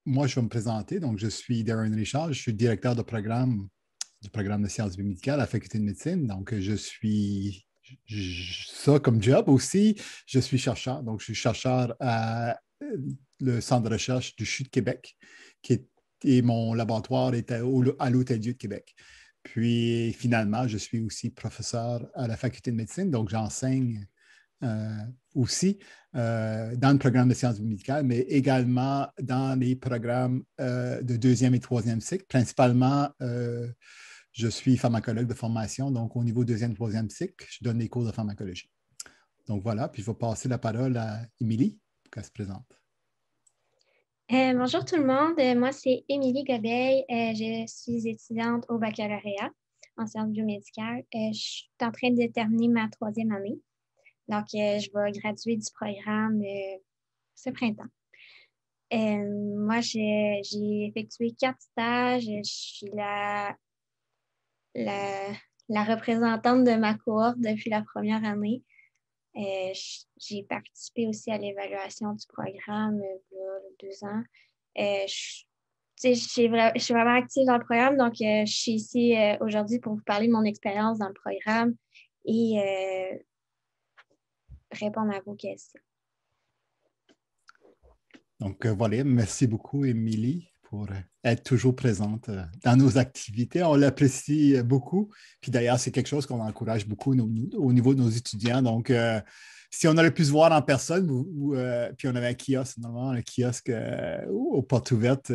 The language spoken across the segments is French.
moi, je vais me présenter. Donc, je suis Darren Richard, je suis directeur de programme du programme de sciences biomédicales à la Faculté de médecine. Donc, je suis ça comme job aussi. Je suis chercheur. Donc, je suis chercheur à le Centre de recherche du CHU de Québec, et mon laboratoire est à l'Hôtel-Dieu de Québec. Puis, finalement, je suis aussi professeur à la Faculté de médecine. Donc, j'enseigne euh, aussi dans le programme de sciences médicales, mais également dans les programmes de deuxième et troisième cycle. Principalement, je suis pharmacologue de formation, donc au niveau deuxième et troisième cycle, je donne des cours de pharmacologie. Donc voilà, puis je vais passer la parole à Émilie pour qu'elle se présente. Bonjour tout le monde, moi c'est Émilie Gobeil, je suis étudiante au baccalauréat en sciences biomédicales. Je suis en train de terminer ma troisième année, donc je vais graduer du programme ce printemps. Moi j'ai effectué 4 stages, je suis la, la représentante de ma cohorte depuis la première année. J'ai participé aussi à l'évaluation du programme il y a 2 ans. Je suis vraiment active dans le programme, donc je suis ici aujourd'hui pour vous parler de mon expérience dans le programme et répondre à vos questions. Donc voilà, merci beaucoup, Émilie, pour être toujours présente dans nos activités. On l'apprécie beaucoup. Puis d'ailleurs, c'est quelque chose qu'on encourage beaucoup au niveau de nos étudiants. Donc, si on aurait pu se voir en personne, puis on avait un kiosque, normalement, un kiosque aux portes ouvertes,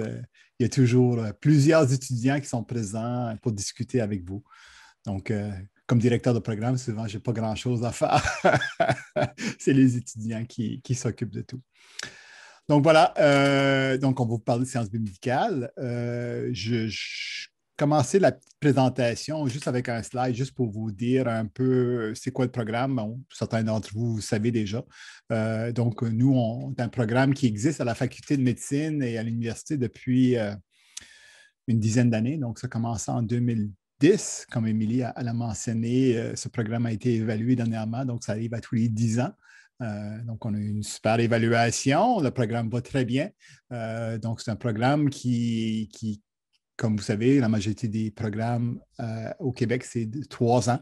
il y a toujours plusieurs étudiants qui sont présents pour discuter avec vous. Donc, comme directeur de programme, souvent, je n'ai pas grand-chose à faire. C'est les étudiants qui s'occupent de tout. Donc voilà, donc on va vous parler de sciences biomédicales. Je commençais la présentation juste avec un slide, juste pour vous dire un peu c'est quoi le programme. Bon, certains d'entre vous, vous savez déjà. Donc nous, on a un programme qui existe à la Faculté de médecine et à l'université depuis une dizaine d'années. Donc ça a commencé en 2010, comme Émilie l'a mentionné. Ce programme a été évalué dernièrement, donc ça arrive à tous les 10 ans. Donc, on a eu une super évaluation. Le programme va très bien. Donc, c'est un programme qui, comme vous savez, la majorité des programmes au Québec, c'est de 3 ans.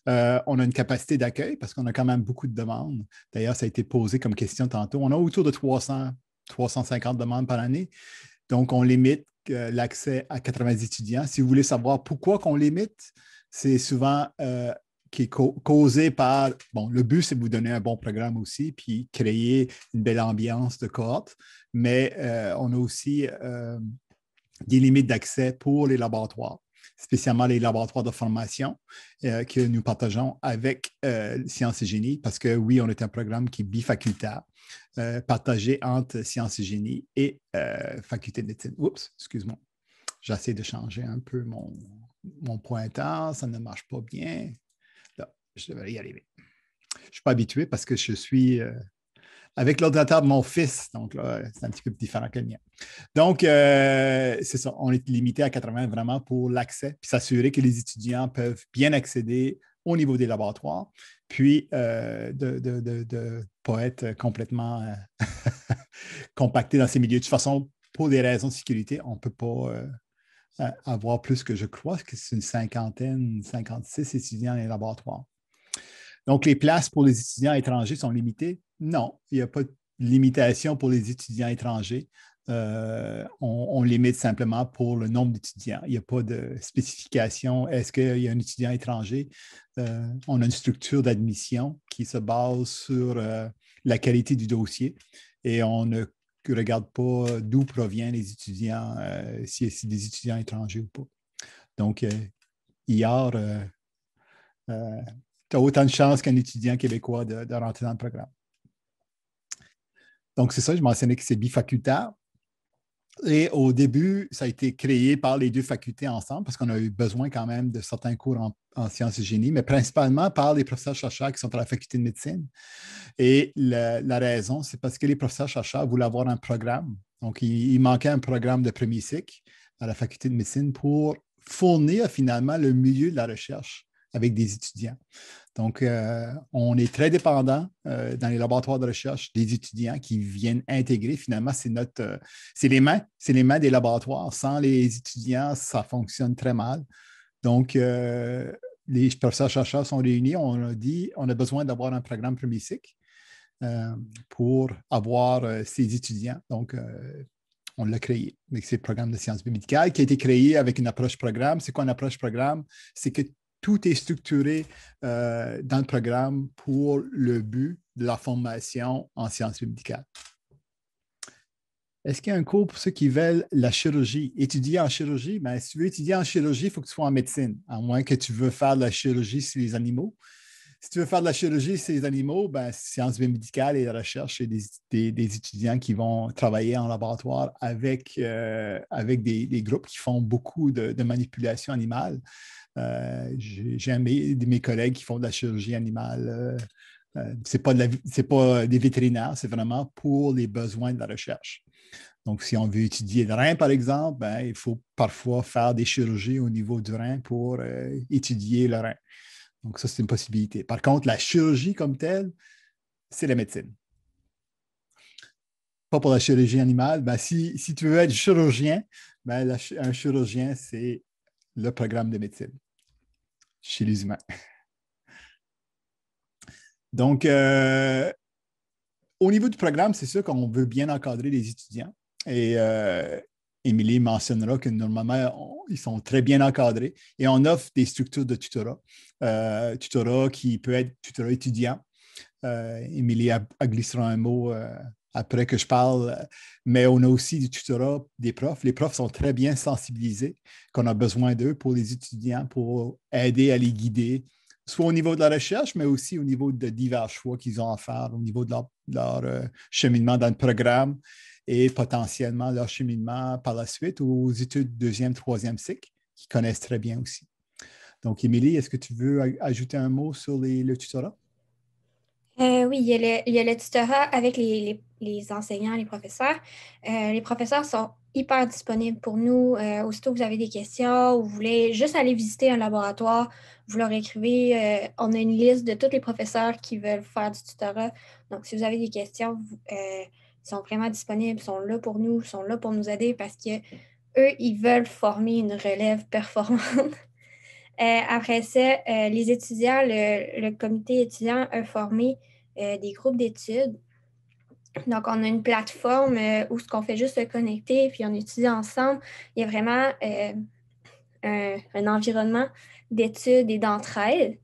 On a une capacité d'accueil parce qu'on a quand même beaucoup de demandes. D'ailleurs, ça a été posé comme question tantôt. On a autour de 350 demandes par année. Donc, on limite l'accès à 80 étudiants. Si vous voulez savoir pourquoi qu'on limite, c'est souvent qui est causé par, bon, le but, c'est de vous donner un bon programme aussi, puis créer une belle ambiance de cohorte, mais on a aussi des limites d'accès pour les laboratoires, spécialement les laboratoires de formation que nous partageons avec Sciences et Génie, parce que oui, on est un programme qui est bifacultaire, partagé entre Sciences et Génie et Faculté de médecine. Oups, excuse-moi. J'essaie de changer un peu mon pointeur, ça ne marche pas bien. Là, je devrais y arriver. Je ne suis pas habitué parce que je suis avec l'ordinateur de mon fils, donc là, c'est un petit peu différent que le mien. Donc, c'est ça, on est limité à 80 vraiment pour l'accès, puis s'assurer que les étudiants peuvent bien accéder au niveau des laboratoires, puis de ne pas être complètement compacté dans ces milieux. De toute façon, pour des raisons de sécurité, on ne peut pas avoir plus que je crois que c'est une 56 étudiants dans les laboratoires. Donc, les places pour les étudiants étrangers sont limitées? Non, il n'y a pas de limitation pour les étudiants étrangers. On limite simplement pour le nombre d'étudiants. Il n'y a pas de spécification. Est-ce qu'il y a un étudiant étranger? On a une structure d'admission qui se base sur la qualité du dossier et on ne regarde pas d'où proviennent les étudiants, si c'est des étudiants étrangers ou pas. Donc, hier, tu as autant de chances qu'un étudiant québécois de rentrer dans le programme. Donc, c'est ça, je mentionnais que c'est bifacultaire. Et au début, ça a été créé par les deux facultés ensemble parce qu'on a eu besoin quand même de certains cours en sciences et génie, mais principalement par les professeurs-chercheurs qui sont à la faculté de médecine. Et la raison, c'est parce que les professeurs-chercheurs voulaient avoir un programme. Donc, il manquait un programme de premier cycle à la faculté de médecine pour fournir finalement le milieu de la recherche avec des étudiants. Donc, on est très dépendant dans les laboratoires de recherche des étudiants qui viennent intégrer. Finalement, c'est les mains des laboratoires. Sans les étudiants, ça fonctionne très mal. Donc, les professeurs-chercheurs sont réunis. On a dit on a besoin d'avoir un programme premier cycle pour avoir ces étudiants. Donc, on l'a créé avec ces programmes de sciences biomédicales qui a été créé avec une approche programme. C'est quoi une approche programme? C'est que tout est structuré dans le programme pour le but de la formation en sciences biomédicales. Est-ce qu'il y a un cours pour ceux qui veulent la chirurgie? Étudier en chirurgie? Bien, si tu veux étudier en chirurgie, il faut que tu sois en médecine, à moins que tu veux faire de la chirurgie sur les animaux. Si tu veux faire de la chirurgie sur les animaux, ben, sciences biomédicales et la recherche, c'est des étudiants qui vont travailler en laboratoire avec des groupes qui font beaucoup de manipulation animale. J'ai un de mes collègues qui font de la chirurgie animale. Ce n'est pas des vétérinaires, c'est vraiment pour les besoins de la recherche. Donc, si on veut étudier le rein, par exemple, ben, il faut parfois faire des chirurgies au niveau du rein pour étudier le rein. Donc, ça, c'est une possibilité. Par contre, la chirurgie comme telle, c'est la médecine. Pas pour la chirurgie animale. Ben, si tu veux être chirurgien, ben, un chirurgien, c'est le programme de médecine chez les humains. Donc, au niveau du programme, c'est sûr qu'on veut bien encadrer les étudiants. Et Émilie mentionnera que normalement, ils sont très bien encadrés et on offre des structures de tutorat. Tutorat qui peut être tutorat étudiant. Émilie glissera un mot après que je parle, mais on a aussi du tutorat des profs. Les profs sont très bien sensibilisés, qu'on a besoin d'eux pour les étudiants, pour aider à les guider, soit au niveau de la recherche, mais aussi au niveau de divers choix qu'ils ont à faire, au niveau de leur cheminement dans le programme et potentiellement leur cheminement par la suite aux études deuxième, troisième cycle, qu'ils connaissent très bien aussi. Donc, Émilie, est-ce que tu veux ajouter un mot sur le tutorat? Oui, il y a le tutorat avec les enseignants, les professeurs. Les professeurs sont hyper disponibles pour nous. Aussitôt que vous avez des questions ou vous voulez juste aller visiter un laboratoire, vous leur écrivez. On a une liste de tous les professeurs qui veulent faire du tutorat. Donc, si vous avez des questions, ils sont vraiment disponibles, ils sont là pour nous, ils sont là pour nous aider parce que eux, ils veulent former une relève performante. Après ça, les étudiants, le comité étudiant a formé des groupes d'études. Donc, on a une plateforme où ce qu'on fait juste se connecter puis on étudie ensemble. Il y a vraiment un environnement d'études et d'entraide.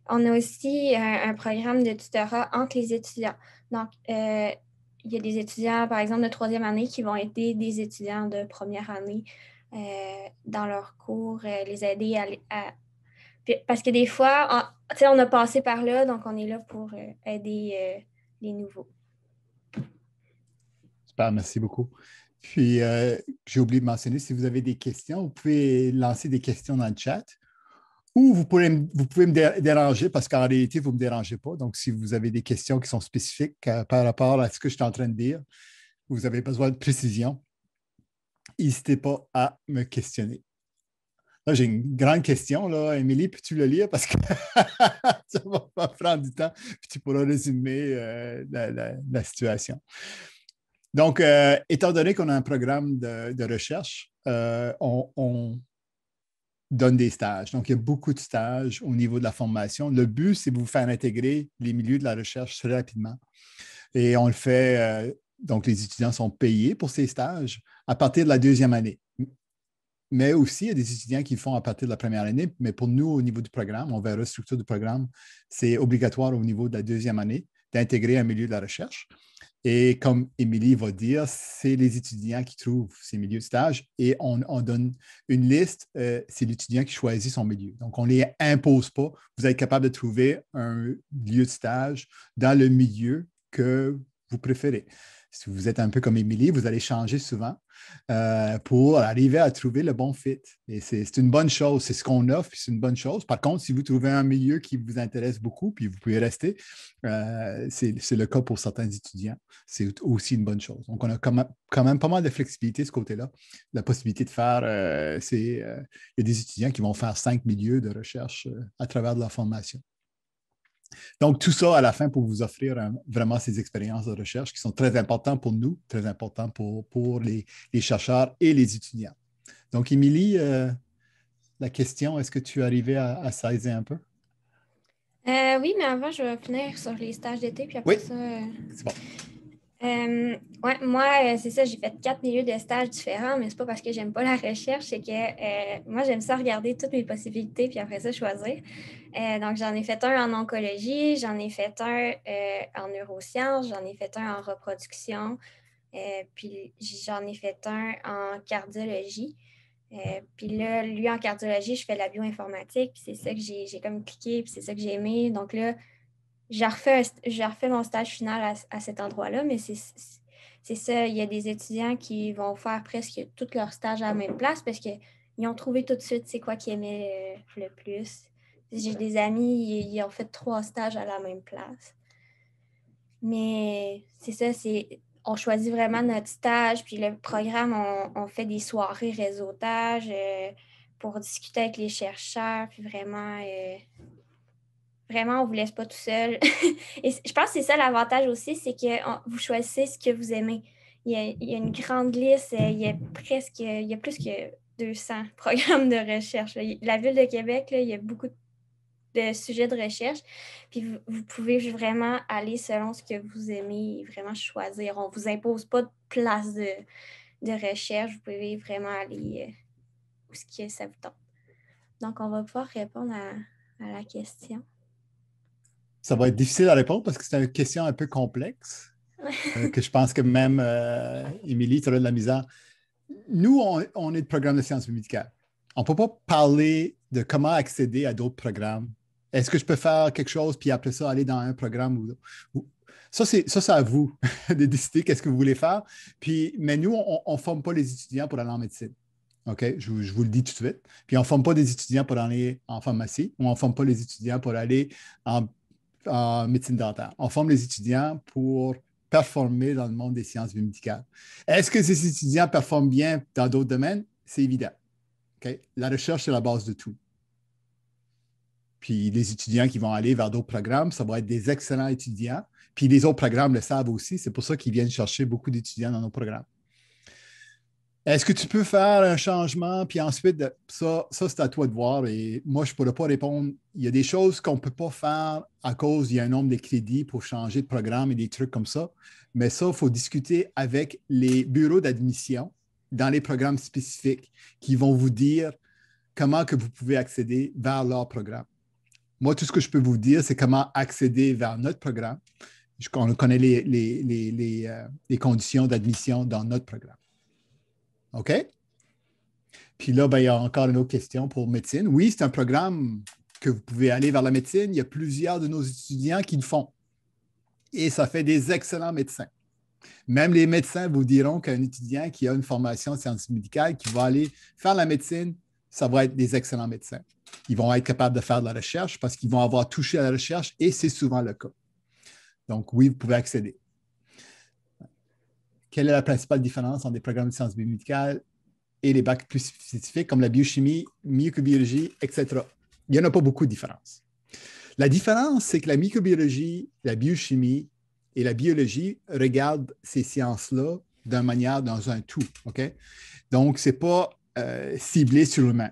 On a aussi un programme de tutorat entre les étudiants. Donc, il y a des étudiants, par exemple, de troisième année qui vont aider des étudiants de première année dans leurs cours, les aider parce que des fois, on a passé par là, donc on est là pour aider les nouveaux. Super, merci beaucoup. Puis, j'ai oublié de mentionner, si vous avez des questions, vous pouvez lancer des questions dans le chat ou vous pouvez me déranger parce qu'en réalité, vous ne me dérangez pas. Donc, si vous avez des questions qui sont spécifiques par rapport à ce que je suis en train de dire, vous avez besoin de précision, n'hésitez pas à me questionner. Là, j'ai une grande question, là. Émilie, peux-tu le lire parce que ça va prendre du temps, puis tu pourras résumer la situation. Donc, étant donné qu'on a un programme de recherche, on donne des stages. Donc, il y a beaucoup de stages au niveau de la formation. Le but, c'est de vous faire intégrer les milieux de la recherche très rapidement. Et on le fait, donc les étudiants sont payés pour ces stages à partir de la deuxième année. Mais aussi, il y a des étudiants qui le font à partir de la première année. Mais pour nous, au niveau du programme, on verra la structure du programme, c'est obligatoire au niveau de la deuxième année d'intégrer un milieu de la recherche. Et comme Émilie va dire, c'est les étudiants qui trouvent ces milieux de stage et on donne une liste, c'est l'étudiant qui choisit son milieu. Donc, on ne les impose pas. Vous êtes capable de trouver un lieu de stage dans le milieu que vous préférez. Si vous êtes un peu comme Émilie, vous allez changer souvent pour arriver à trouver le bon fit. Et c'est une bonne chose. C'est ce qu'on offre, puis c'est une bonne chose. Par contre, si vous trouvez un milieu qui vous intéresse beaucoup, puis vous pouvez rester, c'est le cas pour certains étudiants. C'est aussi une bonne chose. Donc, on a quand même pas mal de flexibilité de ce côté-là. La possibilité de faire, il y a des étudiants qui vont faire 5 milieux de recherche à travers de leur formation. Donc, tout ça à la fin pour vous offrir vraiment ces expériences de recherche qui sont très importantes pour nous, très importantes pour les chercheurs et les étudiants. Donc, Émilie, la question, est-ce que tu es arrivée à saisir un peu? Oui, mais avant, je vais finir sur les stages d'été, puis Oui, après ça. c'est bon. Ouais, moi, c'est ça, j'ai fait 4 milieux de stages différents, mais c'est pas parce que j'aime pas la recherche, c'est que moi, j'aime ça regarder toutes mes possibilités, puis après ça, choisir. Donc, j'en ai fait un en oncologie, j'en ai fait un en neurosciences, j'en ai fait un en reproduction, puis j'en ai fait un en cardiologie. Puis là, lui, en cardiologie, je fais de la bioinformatique, puis c'est ça que j'ai comme cliqué, puis c'est ça que j'ai aimé. Donc là, j'ai refait mon stage final à cet endroit-là, mais c'est ça, il y a des étudiants qui vont faire presque tout leur stage à la même place parce qu'ils ont trouvé tout de suite c'est quoi qu'ils aimaient le plus. J'ai des amis, ils ont fait 3 stages à la même place. Mais c'est ça, on choisit vraiment notre stage, puis le programme, on fait des soirées réseautage pour discuter avec les chercheurs, puis vraiment, on ne vous laisse pas tout seul. Et je pense que c'est ça l'avantage aussi, c'est que vous choisissez ce que vous aimez. Il y a une grande liste, il y a plus que 200 programmes de recherche. La Ville de Québec, là, il y a beaucoup de sujets de recherche. Puis vous pouvez vraiment aller selon ce que vous aimez et vraiment choisir. On ne vous impose pas de place de recherche. Vous pouvez vraiment aller où ce que ça vous tente. Donc, on va pouvoir répondre à la question. Ça va être difficile à répondre parce que c'est une question un peu complexe, que je pense que même Émilie, tu auras de la misère. Nous, on est de programme de sciences médicales. On ne peut pas parler de comment accéder à d'autres programmes. Est-ce que je peux faire quelque chose puis après ça aller dans un programme Ça, c'est à vous de décider qu'est-ce que vous voulez faire. Puis, mais nous, on ne forme pas les étudiants pour aller en médecine. OK? Je vous le dis tout de suite. Puis, on ne forme pas des étudiants pour aller en pharmacie ou on ne forme pas les étudiants pour aller en médecine dentaire. On forme les étudiants pour performer dans le monde des sciences biomédicales. Est-ce que ces étudiants performent bien dans d'autres domaines? C'est évident. Okay? La recherche, c'est la base de tout. Puis les étudiants qui vont aller vers d'autres programmes, ça va être des excellents étudiants. Puis les autres programmes le savent aussi. C'est pour ça qu'ils viennent chercher beaucoup d'étudiants dans nos programmes. Est-ce que tu peux faire un changement? Puis ensuite, ça c'est à toi de voir. Et moi, je ne pourrais pas répondre. Il y a des choses qu'on ne peut pas faire à cause, il y a un nombre de crédits pour changer de programme et des trucs comme ça. Mais ça, il faut discuter avec les bureaux d'admission dans les programmes spécifiques qui vont vous dire comment que vous pouvez accéder vers leur programme. Moi, tout ce que je peux vous dire, c'est comment accéder vers notre programme. On connaît les conditions d'admission dans notre programme. OK? Puis là, ben, il y a encore une autre question pour médecine. Oui, c'est un programme que vous pouvez aller vers la médecine. Il y a plusieurs de nos étudiants qui le font. Et ça fait des excellents médecins. Même les médecins vous diront qu'un étudiant qui a une formation en sciences médicales, qui va aller faire la médecine, ça va être des excellents médecins. Ils vont être capables de faire de la recherche parce qu'ils vont avoir touché à la recherche et c'est souvent le cas. Donc, oui, vous pouvez accéder. Quelle est la principale différence entre les programmes de sciences biomédicales et les bacs plus spécifiques comme la biochimie, microbiologie, etc.? Il n'y en a pas beaucoup de différences. La différence, c'est que la microbiologie, la biochimie et la biologie regardent ces sciences-là d'une manière dans un tout. OK? Donc, ce n'est pas ciblé sur l'humain.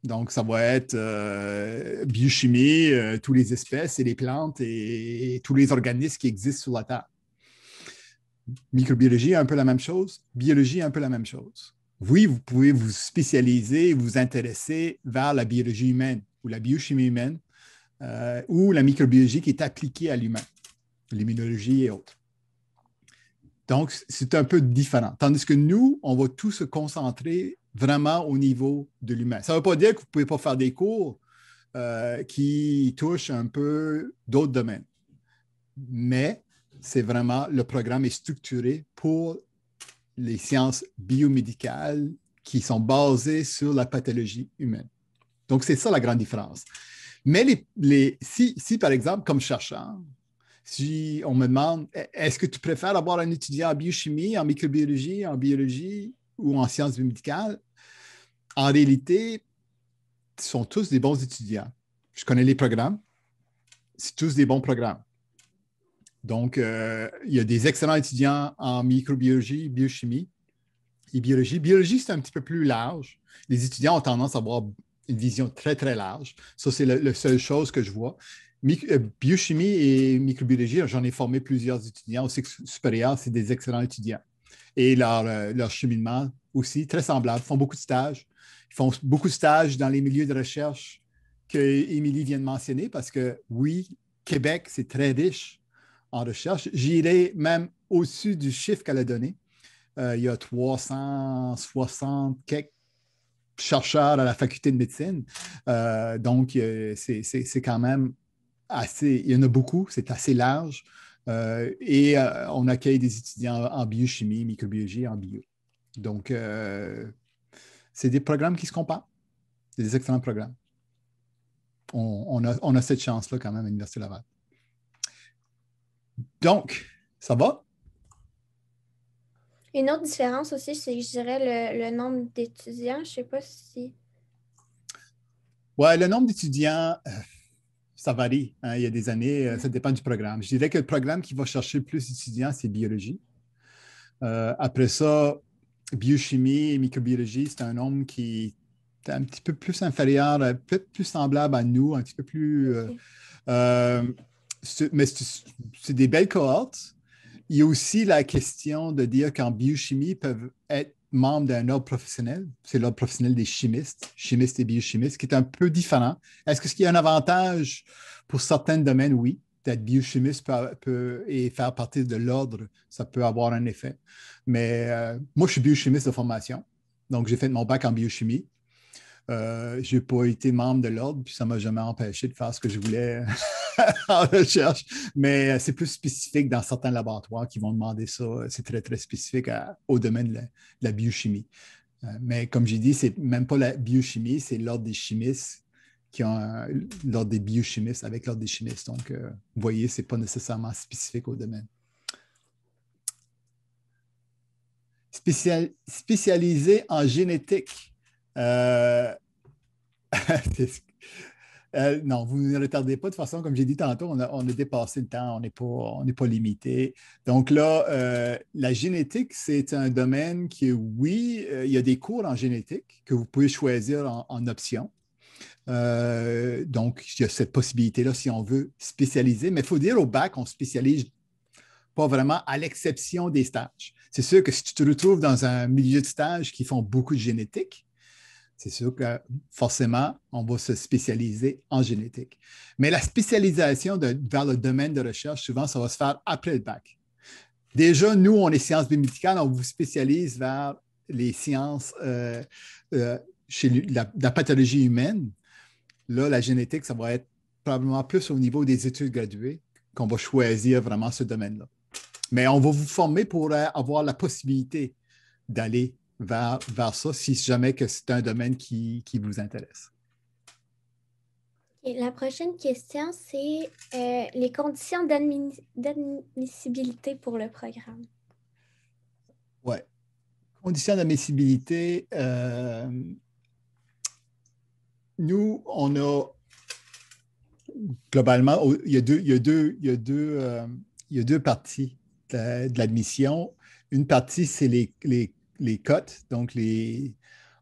Donc, ça va être biochimie, toutes les espèces et les plantes et tous les organismes qui existent sur la Terre. Microbiologie, un peu la même chose. Biologie, un peu la même chose. Oui, vous pouvez vous spécialiser, vous intéresser vers la biologie humaine ou la biochimie humaine ou la microbiologie qui est appliquée à l'humain, l'immunologie et autres. Donc, c'est un peu différent. Tandis que nous, on va tout se concentrer vraiment au niveau de l'humain. Ça ne veut pas dire que vous ne pouvez pas faire des cours qui touchent un peu d'autres domaines. Mais c'est vraiment, le programme est structuré pour les sciences biomédicales qui sont basées sur la pathologie humaine. Donc, c'est ça la grande différence. Mais si, par exemple, comme chercheur, si on me demande, est-ce que tu préfères avoir un étudiant en biochimie, en microbiologie, en biologie ou en sciences biomédicales? En réalité, ils sont tous des bons étudiants. Je connais les programmes. c'est tous des bons programmes. Donc, il y a des excellents étudiants en microbiologie, biochimie et biologie. Biologie, c'est un petit peu plus large. Les étudiants ont tendance à avoir une vision très, très large. Ça, c'est la seule chose que je vois. Biochimie et microbiologie, j'en ai formé plusieurs étudiants. Au cycle supérieur, c'est des excellents étudiants. Et leur cheminement aussi, très semblable. Ils font beaucoup de stages. Ils font beaucoup de stages dans les milieux de recherche que Émilie vient de mentionner parce que, oui, Québec, c'est très riche en recherche. J'irai même au-dessus du chiffre qu'elle a donné. Il y a 360 quelques chercheurs à la faculté de médecine. Donc, c'est quand même assez, il y en a beaucoup, c'est assez large. Et on accueille des étudiants en biochimie, microbiologie, en bio. Donc, c'est des programmes qui se comparent, des excellents programmes. On a cette chance-là quand même à l'Université Laval. Donc, ça va? Une autre différence aussi, c'est, je dirais, le nombre d'étudiants. Je ne sais pas si... Oui, le nombre d'étudiants, ça varie. Hein. Il y a des années, ça dépend du programme. Je dirais que le programme qui va chercher le plus d'étudiants, c'est biologie. Après ça, biochimie et microbiologie, c'est un nombre qui est un petit peu plus inférieur, peut-être plus semblable à nous, un petit peu plus... mais c'est des belles cohortes. Il y a aussi la question de dire qu'en biochimie, ils peuvent être membres d'un ordre professionnel. C'est l'ordre professionnel des chimistes et biochimistes, qui est un peu différent. Est-ce qu'il y a un avantage pour certains domaines? Oui. D'être biochimiste et faire partie de l'ordre, ça peut avoir un effet. Mais moi, je suis biochimiste de formation. Donc, j'ai fait mon bac en biochimie. Je n'ai pas été membre de l'ordre, puis ça ne m'a jamais empêché de faire ce que je voulais en recherche. Mais c'est plus spécifique dans certains laboratoires qui vont demander ça. C'est très, très spécifique au domaine de la biochimie. Mais comme j'ai dit, c'est même pas la biochimie, c'est l'ordre des chimistes qui ont l'ordre des biochimistes avec l'ordre des chimistes. Donc, vous voyez, ce n'est pas nécessairement spécifique au domaine. Spécialisé en génétique. Non, vous ne retardez pas. De toute façon, comme j'ai dit tantôt, on a dépassé le temps, on n'est pas limité. Donc là, la génétique, c'est un domaine qui, oui, il y a des cours en génétique que vous pouvez choisir en option. Donc, il y a cette possibilité-là si on veut spécialiser. Mais il faut dire au bac, on ne spécialise pas vraiment à l'exception des stages. C'est sûr que si tu te retrouves dans un milieu de stage qui font beaucoup de génétique, c'est sûr que forcément, on va se spécialiser en génétique. Mais la spécialisation vers le domaine de recherche, souvent, ça va se faire après le bac. Déjà, nous, on est sciences biomédicales, on vous spécialise vers les sciences chez la pathologie humaine. Là, la génétique, ça va être probablement plus au niveau des études graduées qu'on va choisir vraiment ce domaine-là. Mais on va vous former pour avoir la possibilité d'aller vers ça si jamais que c'est un domaine qui vous intéresse. Et la prochaine question, c'est les conditions d'admissibilité pour le programme. Oui. Conditions d'admissibilité, nous, on a globalement, il y a deux parties de l'admission. Une partie, c'est les cotes. Donc,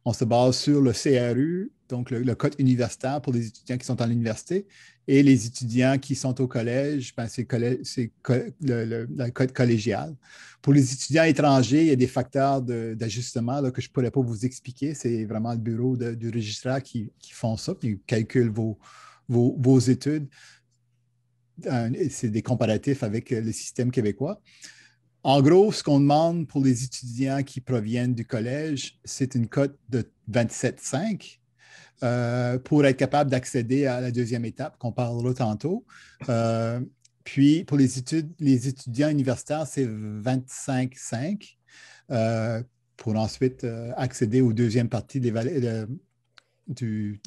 on se base sur le CRU, donc le cote universitaire pour les étudiants qui sont à l'université. Et les étudiants qui sont au collège, ben, c'est le code collégial. Pour les étudiants étrangers, il y a des facteurs d'ajustement que je ne pourrais pas vous expliquer. C'est vraiment le bureau du registraire qui font ça, puis ils calculent vos études. C'est des comparatifs avec le système québécois. En gros, ce qu'on demande pour les étudiants qui proviennent du collège, c'est une cote de 27,5 pour être capable d'accéder à la deuxième étape qu'on parlera tantôt. Puis, pour les étudiants universitaires, c'est 25,5 pour ensuite accéder aux deuxièmes parties de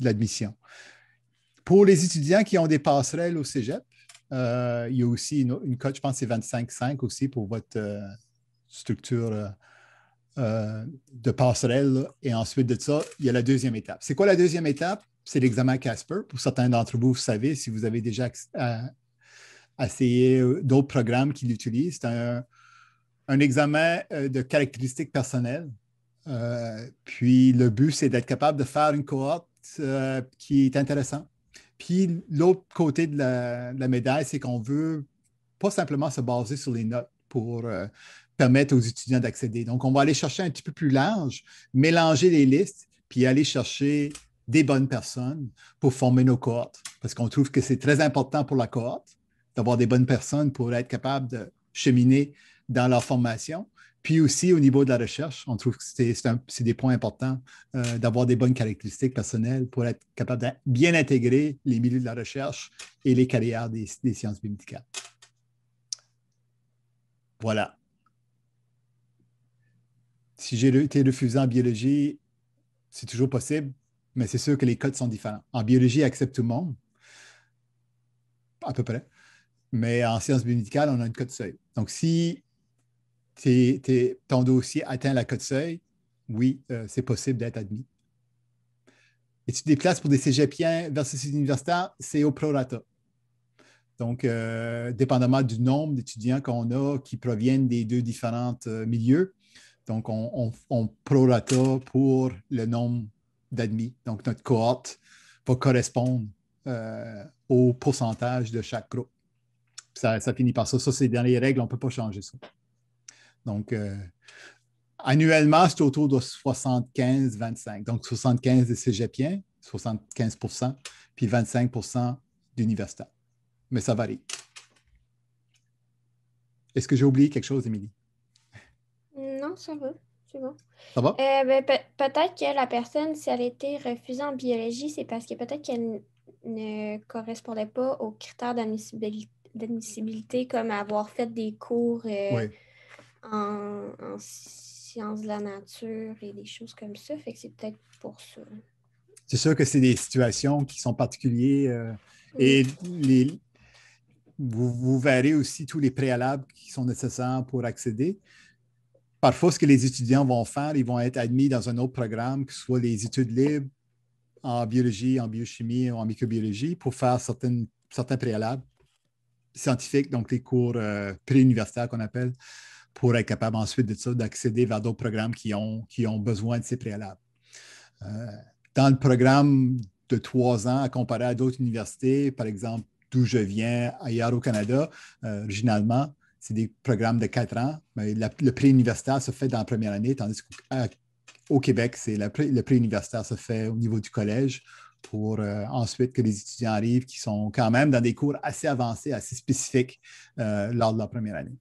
l'admission. Pour les étudiants qui ont des passerelles au cégep, il y a aussi une cote, je pense que c'est 25,5 aussi pour votre structure de passerelle. Là. Et ensuite de ça, il y a la deuxième étape. C'est quoi la deuxième étape? C'est l'examen Casper. Pour certains d'entre vous, vous savez, si vous avez déjà essayer d'autres programmes qu'il utilise. C'est un examen de caractéristiques personnelles. Puis le but, c'est d'être capable de faire une cohorte qui est intéressante. Puis l'autre côté de la médaille, c'est qu'on veut pas simplement se baser sur les notes pour permettre aux étudiants d'accéder. Donc, on va aller chercher un petit peu plus large, mélanger les listes, puis aller chercher des bonnes personnes pour former nos cohortes. Parce qu'on trouve que c'est très important pour la cohorte d'avoir des bonnes personnes pour être capable de cheminer dans leur formation. Puis aussi, au niveau de la recherche, on trouve que c'est des points importants d'avoir des bonnes caractéristiques personnelles pour être capable de bien intégrer les milieux de la recherche et les carrières des sciences biomédicales. Voilà. Si j'ai été refusé en biologie, c'est toujours possible, mais c'est sûr que les codes sont différents. En biologie, ils acceptent tout le monde, à peu près. Mais en sciences biomédicales, on a une cote seuil. Donc, si ton dossier atteint la cote seuil, oui, c'est possible d'être admis. Et tu te déplaces pour des cégepiens versus universitaires, c'est au prorata. Donc, dépendamment du nombre d'étudiants qu'on a qui proviennent des deux différents milieux, donc on prorata pour le nombre d'admis. Donc, notre cohorte va correspondre au pourcentage de chaque groupe. Ça finit par ça. Ça, c'est dans les règles, on ne peut pas changer ça. Donc, annuellement, c'est autour de 75-25. Donc, 75 des cégepiens, 75 puis 25 d'universitaires. Mais ça varie. Est-ce que j'ai oublié quelque chose, Émilie? Non, ça va. C'est bon. Ça va? Peut-être que la personne, si elle a été refusée en biologie, c'est parce que peut-être qu'elle ne correspondait pas aux critères d'admissibilité, comme avoir fait des cours Oui. en sciences de la nature et des choses comme ça. Fait que c'est peut-être pour ça. C'est sûr que c'est des situations qui sont particulières et vous verrez aussi tous les préalables qui sont nécessaires pour accéder. Parfois, ce que les étudiants vont faire, ils vont être admis dans un autre programme, que ce soit les études libres en biologie, en biochimie ou en microbiologie, pour faire certains préalables scientifiques, donc les cours préuniversitaires qu'on appelle, pour être capable ensuite de ça d'accéder vers d'autres programmes qui ont besoin de ces préalables. Dans le programme de 3 ans, à comparer à d'autres universités, par exemple, d'où je viens, ailleurs au Canada, originalement, c'est des programmes de 4 ans. Mais le pré-universitaire se fait dans la première année, tandis qu'au Québec, le pré-universitaire se fait au niveau du collège pour ensuite que les étudiants arrivent qui sont quand même dans des cours assez avancés, assez spécifiques lors de leur première année.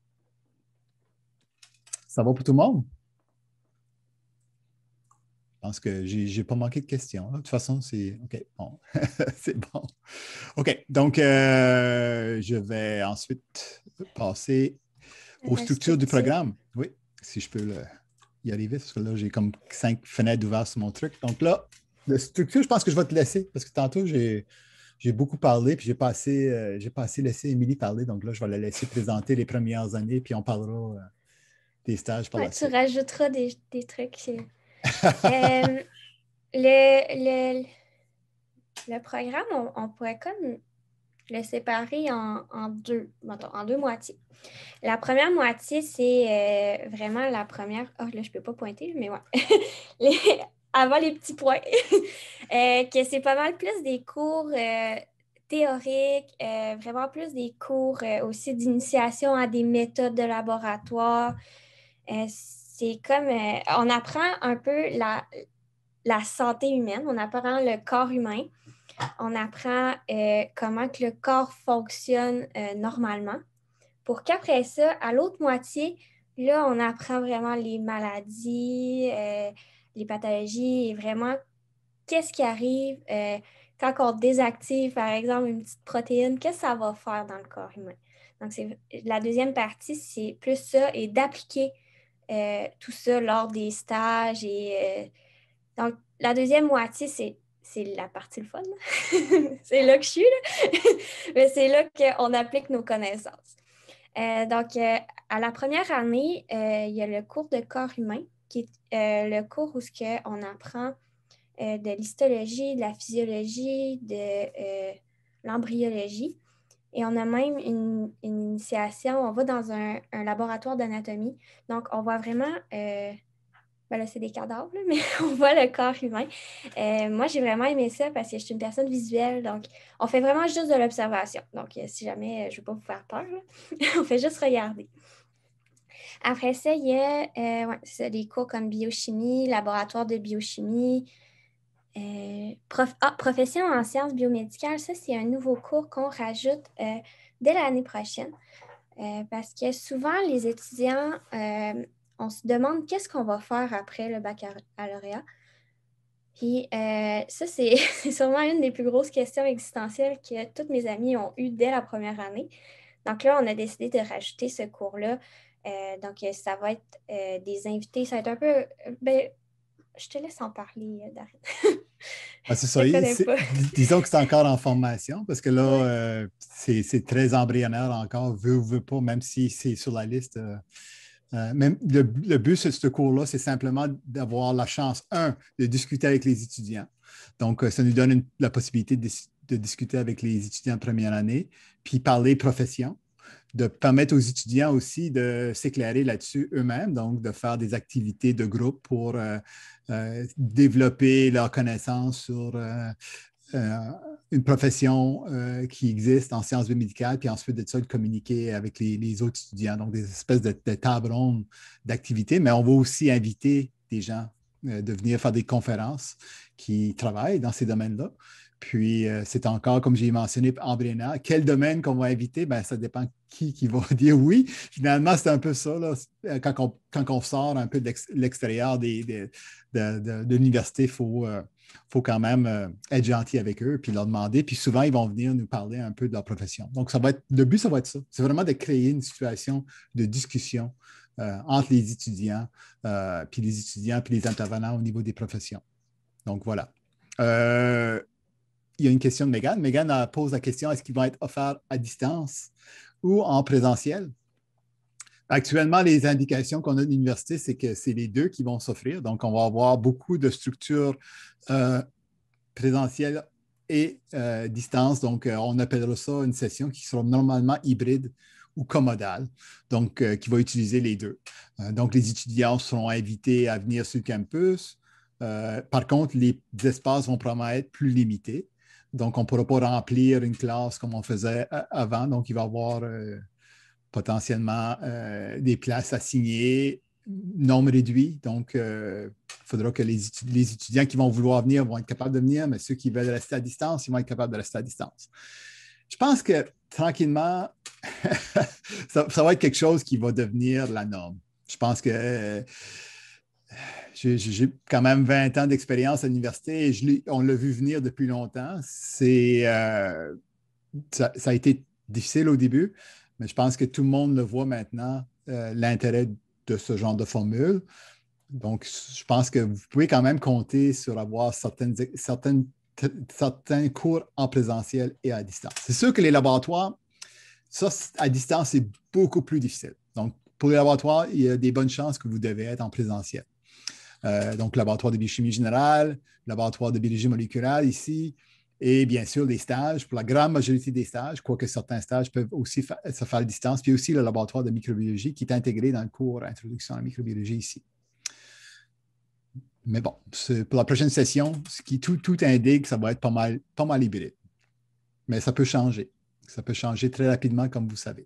Ça va pour tout le monde? Je pense que je n'ai pas manqué de questions. De toute façon, c'est OK. Bon, c'est bon. OK. Donc, je vais ensuite passer aux structures du programme. Oui, si je peux y arriver, parce que là, j'ai comme 5 fenêtres ouvertes sur mon truc. Donc là, la structure, je pense que je vais te laisser, parce que tantôt, j'ai beaucoup parlé, puis j'ai pas assez laissé Émilie parler. Donc là, je vais la laisser présenter les premières années, puis on parlera des stages par la Tu suite. rajouteras des trucs. Le programme, on pourrait comme le séparer en deux moitiés. La première moitié, c'est vraiment la première. Oh, là, je ne peux pas pointer, mais ouais. Avant les petits points, que c'est pas mal plus des cours théoriques, vraiment plus des cours aussi d'initiation à des méthodes de laboratoire. C'est comme on apprend un peu la santé humaine, on apprend le corps humain, on apprend comment que le corps fonctionne normalement, pour qu'après ça, à l'autre moitié, là, on apprend vraiment les maladies, les pathologies et vraiment qu'est-ce qui arrive quand on désactive, par exemple, une petite protéine, qu'est-ce que ça va faire dans le corps humain. Donc, la deuxième partie, c'est plus ça et d'appliquer tout ça lors des stages. Donc, la deuxième moitié, c'est la partie le fun. C'est là que je suis, là. Mais c'est là qu'on applique nos connaissances. Donc, à la première année, il y a le cours de corps humain, qui est le cours où on apprend de l'histologie, de la physiologie, de l'embryologie. Et on a même une initiation, on va dans un laboratoire d'anatomie. Donc, on voit vraiment, ben là, c'est des cadavres, là, mais on voit le corps humain. Moi, j'ai vraiment aimé ça parce que je suis une personne visuelle. Donc, on fait vraiment juste de l'observation. Donc, si jamais, je ne veux pas vous faire peur, là, on fait juste regarder. Après ça, il y a ouais, c'est ça, des cours comme biochimie, laboratoire de biochimie, profession en sciences biomédicales. Ça, c'est un nouveau cours qu'on rajoute dès l'année prochaine. Parce que souvent, les étudiants, on se demande qu'est-ce qu'on va faire après le baccalauréat. Puis ça, c'est c'est sûrement une des plus grosses questions existentielles que toutes mes amies ont eues dès la première année. Donc là, on a décidé de rajouter ce cours-là. Donc, ça va être des invités. Ça va être un peu... ben, je te laisse en parler, Darine. Ah, c'est Je ça. te connais pas. Disons que c'est encore en formation parce que là, Ouais. c'est très embryonnaire encore, veut ou veut pas, même si c'est sur la liste. Même le but de ce cours-là, c'est simplement d'avoir la chance, de discuter avec les étudiants. Donc, ça nous donne la possibilité de discuter avec les étudiants de première année, puis parler profession, de permettre aux étudiants aussi de s'éclairer là-dessus eux-mêmes, donc de faire des activités de groupe pour développer leurs connaissances sur euh, une profession qui existe en sciences biomédicales, puis ensuite de ça, de communiquer avec les autres étudiants. Donc, des espèces de tables rondes d'activités, mais on va aussi inviter des gens de venir faire des conférences qui travaillent dans ces domaines-là. Puis, c'est encore, comme j'ai mentionné, embryonnaire. Quel domaine qu'on va inviter? Ben, ça dépend qui va dire oui. Finalement, c'est un peu ça, là. Quand on sort un peu de l'extérieur de l'université, il faut quand même être gentil avec eux puis leur demander. Puis souvent, ils vont venir nous parler un peu de leur profession. Donc, le but, ça va être ça. C'est vraiment de créer une situation de discussion entre les étudiants, puis les étudiants, puis les intervenants au niveau des professions. Donc, voilà. Il y a une question de Mégane. Mégane pose la question, est-ce qu'ils vont être offerts à distance ou en présentiel? Actuellement, les indications qu'on a de l'université, c'est que c'est les deux qui vont s'offrir. Donc, on va avoir beaucoup de structures présentielles et distance. Donc, on appellera ça une session qui sera normalement hybride ou commodale, donc qui va utiliser les deux. Donc, les étudiants seront invités à venir sur le campus. Par contre, les espaces vont probablement être plus limités. Donc, on ne pourra pas remplir une classe comme on faisait avant. Donc, il va y avoir potentiellement des places assignées, nombre réduit. Donc, il faudra que les étudiants qui vont vouloir venir vont être capables de venir, mais ceux qui veulent rester à distance, ils vont être capables de rester à distance. Je pense que tranquillement, ça va être quelque chose qui va devenir la norme. Je pense que j'ai quand même 20 ans d'expérience à l'université et on l'a vu venir depuis longtemps. Ça a été difficile au début, mais je pense que tout le monde le voit maintenant, l'intérêt de ce genre de formule. Donc, je pense que vous pouvez quand même compter sur avoir certains cours en présentiel et à distance. C'est sûr que les laboratoires, ça, à distance, c'est beaucoup plus difficile. Donc, pour les laboratoires, il y a des bonnes chances que vous devez être en présentiel. Donc, laboratoire de biochimie générale, laboratoire de biologie moléculaire ici, et bien sûr, les stages, pour la grande majorité des stages, quoique certains stages peuvent aussi se faire à distance, puis aussi le laboratoire de microbiologie qui est intégré dans le cours Introduction à la microbiologie ici. Mais bon, pour la prochaine session, tout indique que ça va être pas mal hybride. Mais ça peut changer. Ça peut changer très rapidement, comme vous savez.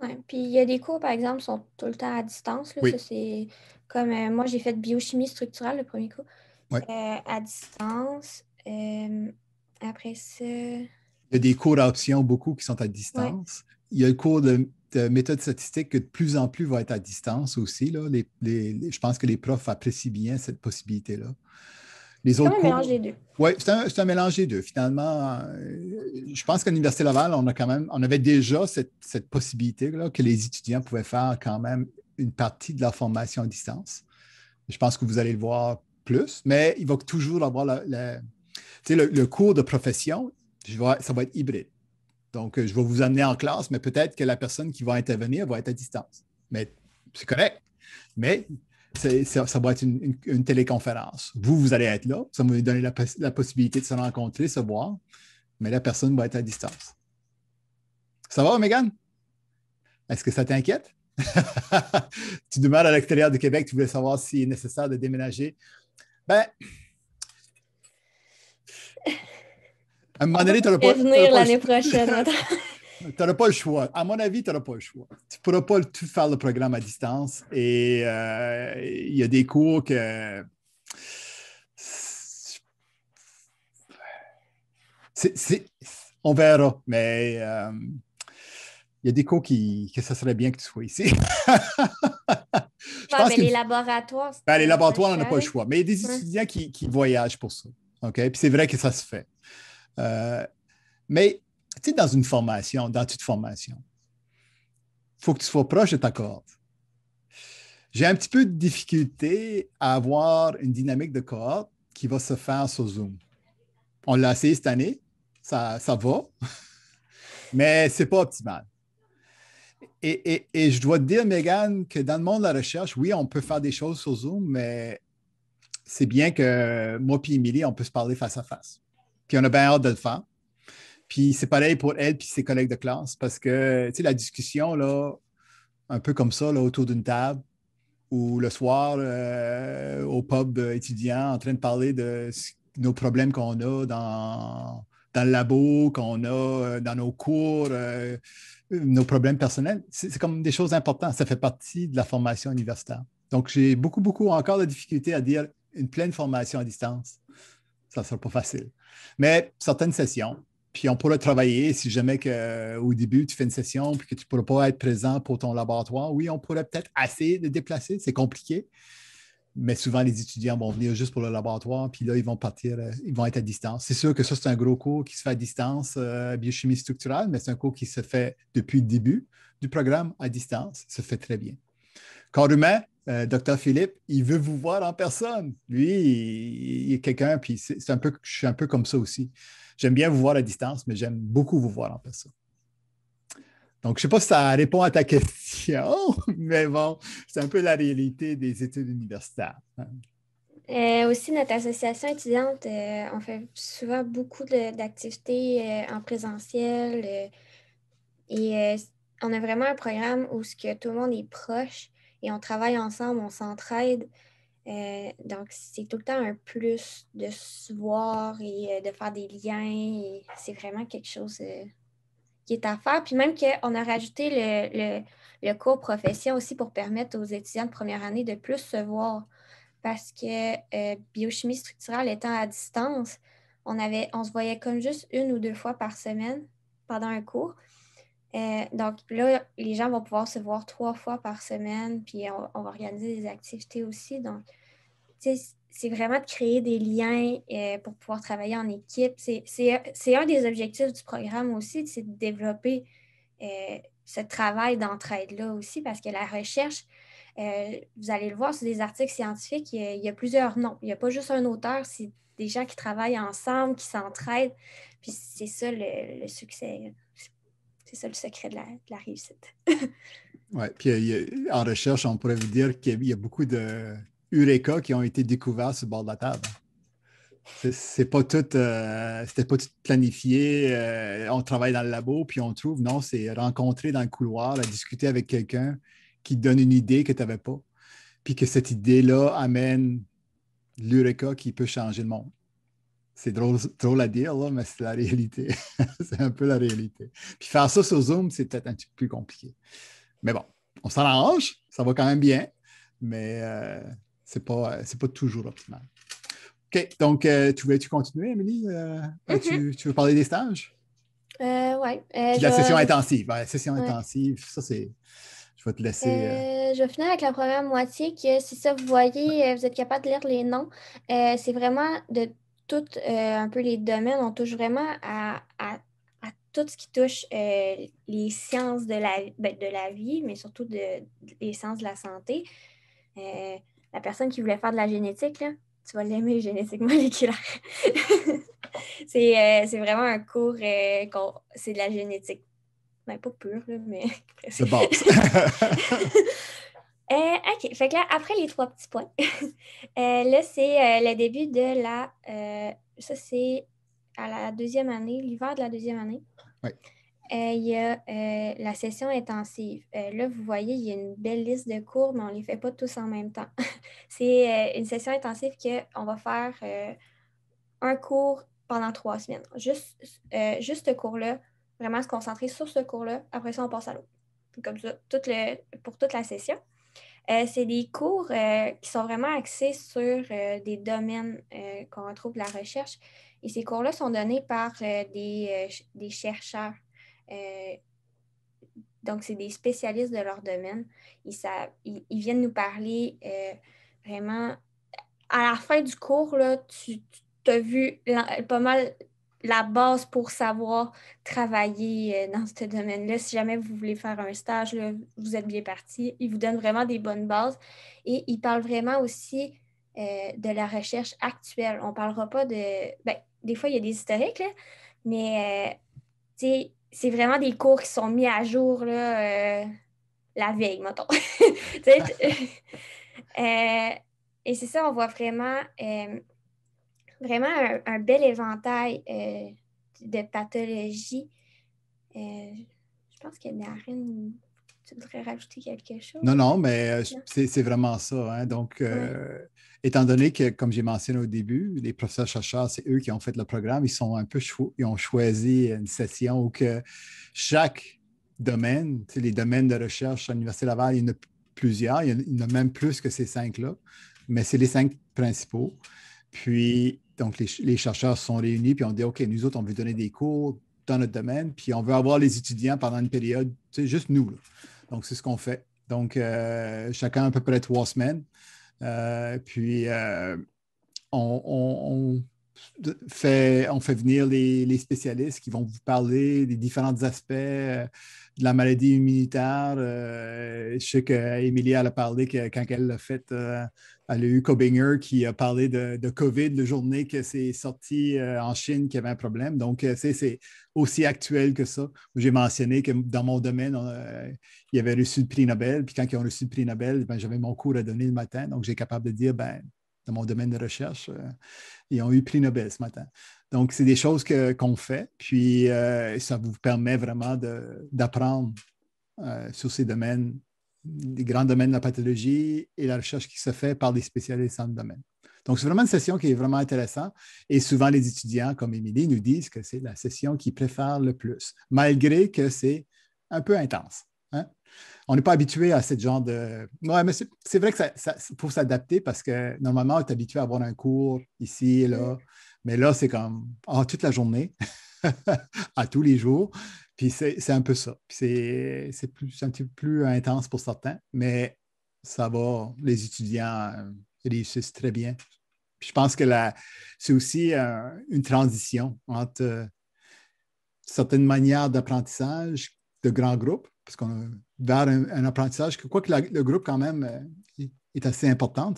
Ouais. Puis il y a des cours, par exemple, qui sont tout le temps à distance. Là. Ça, Oui, c'est comme moi, j'ai fait biochimie structurale, le premier cours, oui. à distance. Après ça, Il y a des cours à option, beaucoup qui sont à ouais. distance. Il y a le cours de méthode statistique que de plus en plus va être à distance aussi. Là. Je pense que les profs apprécient bien cette possibilité-là. Les C'est comme autres un mélange cours, des deux. oui, c'est un mélange des deux. Finalement, je pense qu'à l'Université Laval, on avait déjà cette possibilité-là que les étudiants pouvaient faire quand même une partie de leur formation à distance. Je pense que vous allez le voir plus, mais il va toujours avoir le cours de profession, ça va être hybride. Donc, je vais vous amener en classe, mais peut-être que la personne qui va intervenir va être à distance. Mais c'est correct. Mais ça va être une téléconférence. Vous allez être là. Ça va vous donner la possibilité de se rencontrer, se voir, mais la personne va être à distance. Ça va, Megan? Est-ce que ça t'inquiète? Tu demeures à l'extérieur du Québec, tu voulais savoir s'il est nécessaire de déménager. Ben, à un moment On peut donné, tu n'auras pas t'auras revenir pas, l'année prochaine, attends. t'auras pas le choix. À mon avis, tu n'auras pas le choix. Tu ne pourras pas tout faire le programme à distance. Et il y a des cours que on verra, mais il y a des cours que ça serait bien que tu sois ici. Je Ouais, pense mais que les laboratoires, ben, les c'est un laboratoires, on n'a pas le chial. choix. Mais il y a des Ouais. étudiants qui voyagent pour ça. OK? Puis c'est vrai que ça se fait. Euh, mais tu sais, dans toute formation, il faut que tu sois proche de ta cohorte. J'ai un petit peu de difficulté à avoir une dynamique de cohorte qui va se faire sur Zoom. On l'a essayé cette année, ça va, mais c'est pas optimal. Et je dois te dire, Megan, que dans le monde de la recherche, oui, on peut faire des choses sur Zoom, mais c'est bien que moi et Émilie, on peut se parler face à face. Puis on a bien hâte de le faire. Puis c'est pareil pour elle et ses collègues de classe parce que, tu sais, la discussion, là, un peu comme ça, là, autour d'une table ou le soir au pub étudiant en train de parler de nos problèmes qu'on a dans le labo, qu'on a dans nos cours, nos problèmes personnels. C'est comme des choses importantes. Ça fait partie de la formation universitaire. Donc, j'ai beaucoup, beaucoup encore de difficultés à dire une pleine formation à distance. Ça ne sera pas facile. Mais certaines sessions, puis on pourra travailler si jamais au début, tu fais une session puis que tu ne pourras pas être présent pour ton laboratoire. Oui, on pourrait peut-être essayer de déplacer. C'est compliqué, mais souvent, les étudiants vont venir juste pour le laboratoire, puis là, ils vont partir, ils vont être à distance. C'est sûr que ça, c'est un gros cours qui se fait à distance, biochimie structurale, mais c'est un cours qui se fait depuis le début du programme à distance. Ça se fait très bien. Corps humain, Dr. Philippe, il veut vous voir en personne. Lui, il est quelqu'un, puis je suis un peu comme ça aussi. J'aime bien vous voir à distance, mais j'aime beaucoup vous voir en personne. Donc, je ne sais pas si ça répond à ta question, mais bon, c'est un peu la réalité des études universitaires. Aussi, notre association étudiante, on fait souvent beaucoup d'activités en présentiel et on a vraiment un programme où ce que tout le monde est proche et on travaille ensemble, on s'entraide. Donc, c'est tout le temps un plus de se voir et de faire des liens. Et c'est vraiment quelque chose qui est à faire. Puis même qu'on a rajouté le cours profession aussi pour permettre aux étudiants de première année de plus se voir. Parce que biochimie structurale étant à distance, on se voyait comme juste 1 ou 2 fois par semaine pendant un cours. Donc là, les gens vont pouvoir se voir 3 fois par semaine, puis on va organiser des activités aussi. Donc, c'est vraiment de créer des liens pour pouvoir travailler en équipe. C'est un des objectifs du programme aussi, c'est de développer ce travail d'entraide-là aussi, parce que la recherche, vous allez le voir sur des articles scientifiques, il y a plusieurs noms. Il n'y a pas juste un auteur, c'est des gens qui travaillent ensemble, qui s'entraident. Puis c'est ça le succès. C'est ça le secret de la réussite. Ouais, puis en recherche, on pourrait vous dire qu'il y a beaucoup de Eureka qui ont été découverts sur le bord de la table. C'est pas tout, c'était pas tout planifié. On travaille dans le labo, puis on trouve, non, c'est rencontrer dans le couloir, discuter avec quelqu'un qui te donne une idée que tu n'avais pas, puis que cette idée-là amène l'Eureka qui peut changer le monde. C'est drôle à dire, là, mais c'est la réalité. C'est un peu la réalité. Puis faire ça sur Zoom, c'est peut-être un petit peu plus compliqué. Mais bon, on s'arrange, ça va quand même bien, mais c'est pas toujours optimal. OK, donc tu veux-tu continuer, Émilie? Mhm. Tu veux parler des stages? Ouais. Puis de la session intensive. Ouais, la session Ouais. intensive, ça, c'est. Je vais te laisser. Je vais finir avec la première moitié, que c'est ça, vous voyez, vous êtes capable de lire les noms. C'est vraiment de tout un peu les domaines. On touche vraiment à tout ce qui touche les sciences de la vie, mais surtout les sciences de la santé. Euh, la personne qui voulait faire de la génétique, là, tu vas l'aimer, génétique moléculaire. C'est vraiment un cours, c'est de la génétique. Ben, pas pure, là, mais De presque. base. OK. Fait que là, après les 3 petits points, là, c'est le début de ça, c'est à la deuxième année, l'hiver de la deuxième année. Oui. Il y a la session intensive. Là, vous voyez, il y a une belle liste de cours, mais on ne les fait pas tous en même temps. C'est une session intensive qu'on va faire un cours pendant 3 semaines. Juste ce cours-là, vraiment se concentrer sur ce cours-là. Après ça, on passe à l'autre. Comme ça, pour toute la session. C'est des cours qui sont vraiment axés sur des domaines qu'on retrouve de la recherche. Et ces cours-là sont donnés par des chercheurs. Donc, c'est des spécialistes de leur domaine. Ils viennent nous parler vraiment. À la fin du cours, là, tu as vu pas mal la base pour savoir travailler dans ce domaine-là. Si jamais vous voulez faire un stage, là, vous êtes bien parti. Ils vous donnent vraiment des bonnes bases. Et ils parlent vraiment aussi de la recherche actuelle. On ne parlera pas de... Ben, des fois, il y a des historiques, là, mais c'est vraiment des cours qui sont mis à jour là, la veille, mettons. Et c'est ça, on voit vraiment un bel éventail de pathologies. Je pense que Darren, tu voudrais rajouter quelque chose? Non, non, mais Non? c'est vraiment ça, hein. Donc, Ouais. étant donné que, comme j'ai mentionné au début, les professeurs chercheurs, c'est eux qui ont fait le programme, ils sont un peu ils ont choisi une session où que chaque domaine, les domaines de recherche à l'Université Laval, il y en a plusieurs, il y en a même plus que ces 5-là, mais c'est les 5 principaux. Puis, donc, les chercheurs sont réunis, puis on dit, OK, nous autres, on veut donner des cours dans notre domaine, puis on veut avoir les étudiants pendant une période, juste nous, là. Donc, c'est ce qu'on fait. Donc, chacun à peu près 3 semaines. Puis, on on fait venir les spécialistes qui vont vous parler des différents aspects de la maladie immunitaire. Je sais qu'Émilie, elle a parlé que quand elle l'a fait, elle a eu Kobinger qui a parlé de COVID la journée que c'est sorti en Chine qu'il y avait un problème. Donc, c'est aussi actuel que ça. J'ai mentionné que dans mon domaine, il avait reçu le prix Nobel. Puis quand ils ont reçu le prix Nobel, ben, j'avais mon cours à donner le matin. Donc, j'ai capable de dire, ben, dans mon domaine de recherche, ils ont eu le prix Nobel ce matin. Donc, c'est des choses qu'on fait, puis ça vous permet vraiment d'apprendre sur ces domaines, des grands domaines de la pathologie et la recherche qui se fait par des spécialistes en domaine. Donc, c'est vraiment une session qui est vraiment intéressante. Et souvent, les étudiants, comme Émilie, nous disent que c'est la session qu'ils préfèrent le plus, malgré que c'est un peu intense. Hein? On n'est pas habitué à ce genre de. Ouais, mais c'est vrai que ça faut s'adapter parce que normalement, on est habitué à avoir un cours ici et là. Mais là, c'est comme toute la journée, à tous les jours. Puis c'est un peu ça. C'est un petit peu plus intense pour certains, mais ça va. Les étudiants réussissent très bien. Puis je pense que c'est aussi une transition entre certaines manières d'apprentissage de grands groupes, parce qu'on a vers un apprentissage, quoique le groupe quand même est assez important,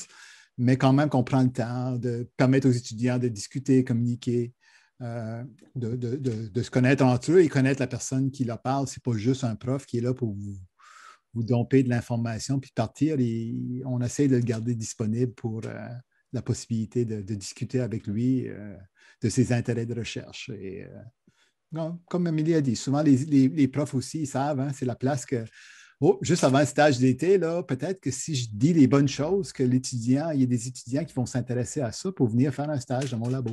mais quand même qu'on prend le temps de permettre aux étudiants de discuter, communiquer, de se connaître entre eux et connaître la personne qui leur parle. Ce n'est pas juste un prof qui est là pour vous domper de l'information puis partir. Et on essaie de le garder disponible pour la possibilité de discuter avec lui de ses intérêts de recherche. Et non, comme Amélie a dit, souvent les profs aussi, ils savent, hein, c'est la place que, juste avant le stage d'été, là, peut-être que si je dis les bonnes choses, que l'étudiant, il y a des étudiants qui vont s'intéresser à ça pour venir faire un stage dans mon labo.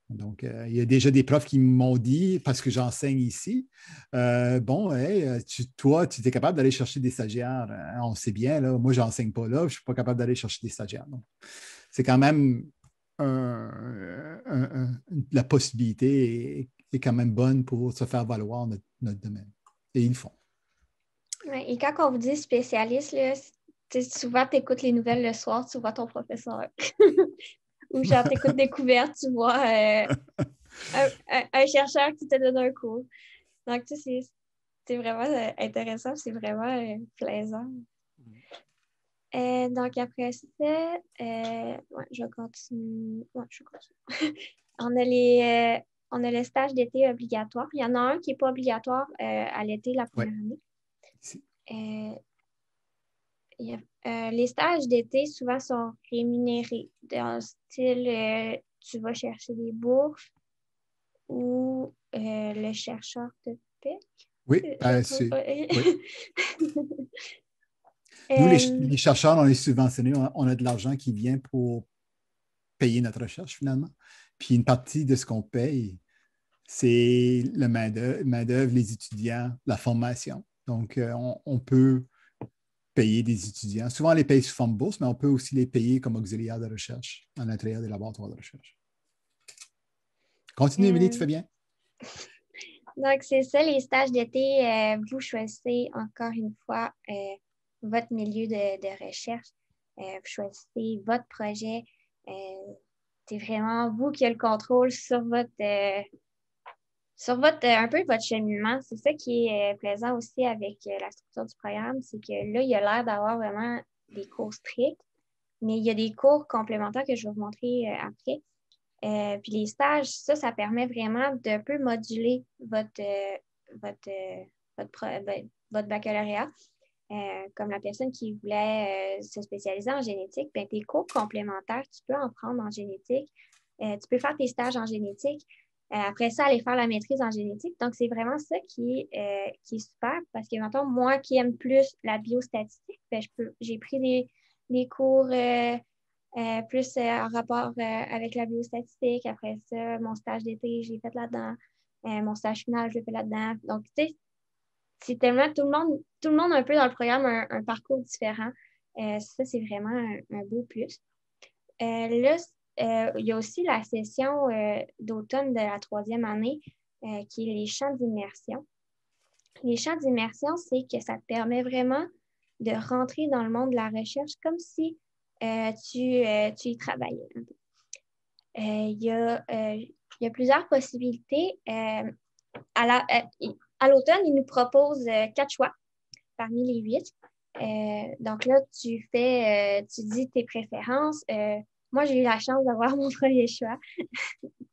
Donc, il y a déjà des profs qui m'ont dit, parce que j'enseigne ici, bon, hey, toi, tu es capable d'aller chercher des stagiaires. Hein, on sait bien, là, moi, je n'enseigne pas là, je ne suis pas capable d'aller chercher des stagiaires. Donc, c'est quand même la possibilité est quand même bonne pour se faire valoir notre domaine. Et ils le font. Ouais, et quand on vous dit spécialiste, là, souvent tu écoutes les nouvelles le soir, tu vois ton professeur. Ou genre, tu écoutes Découverte, tu vois un chercheur qui te donne un cours. Donc, tu sais, c'est vraiment intéressant, c'est vraiment plaisant. Donc, après ça, ouais, je vais continuer. Ouais, je continue. On a le stage d'été obligatoire. Il y en a un qui n'est pas obligatoire à l'été la Oui. première année. Les stages d'été, souvent, sont rémunérés. Dans le style, tu vas chercher des bourses ou le chercheur te paie. Oui, Je me trompe pas. oui. Nous, Euh, les chercheurs, on est subventionnés, on a de l'argent qui vient pour payer notre recherche finalement. Puis une partie de ce qu'on paye, c'est le main-d'œuvre, les étudiants, la formation. Donc, on peut payer des étudiants. Souvent, on les paye sous forme bourse, mais on peut aussi les payer comme auxiliaires de recherche à l'intérieur des laboratoires de recherche. Continue, Émilie, tu euh, fais bien. donc, c'est ça, les stages d'été. Vous choisissez encore une fois votre milieu de recherche. Vous choisissez votre projet. C'est vraiment vous qui avez le contrôle sur un peu votre cheminement. C'est ça qui est plaisant aussi avec la structure du programme, c'est que là, il y a l'air d'avoir vraiment des cours stricts, mais il y a des cours complémentaires que je vais vous montrer après. Puis les stages, ça permet vraiment de peu moduler votre, euh, votre baccalauréat. Comme la personne qui voulait se spécialiser en génétique, ben, tes cours complémentaires, tu peux en prendre en génétique. Tu peux faire tes stages en génétique. Après ça, aller faire la maîtrise en génétique. Donc, c'est vraiment ça qui est super parce que, maintenant, moi qui aime plus la biostatistique, ben, j'ai pris des cours plus en rapport avec la biostatistique. Après ça, mon stage d'été, je l'ai fait là-dedans. Mon stage final, je l'ai fait là-dedans. Donc, tu sais, c'est tellement tout le monde a un peu dans le programme un parcours différent. Ça, c'est vraiment un beau plus. Là, il y a aussi la session d'automne de la troisième année qui est les champs d'immersion. Les champs d'immersion, c'est que ça te permet vraiment de rentrer dans le monde de la recherche comme si tu y travaillais un peu. Il y a plusieurs possibilités. À l'automne, ils nous proposent 4 choix parmi les 8. Donc là, tu dis tes préférences. Moi, j'ai eu la chance d'avoir mon premier choix.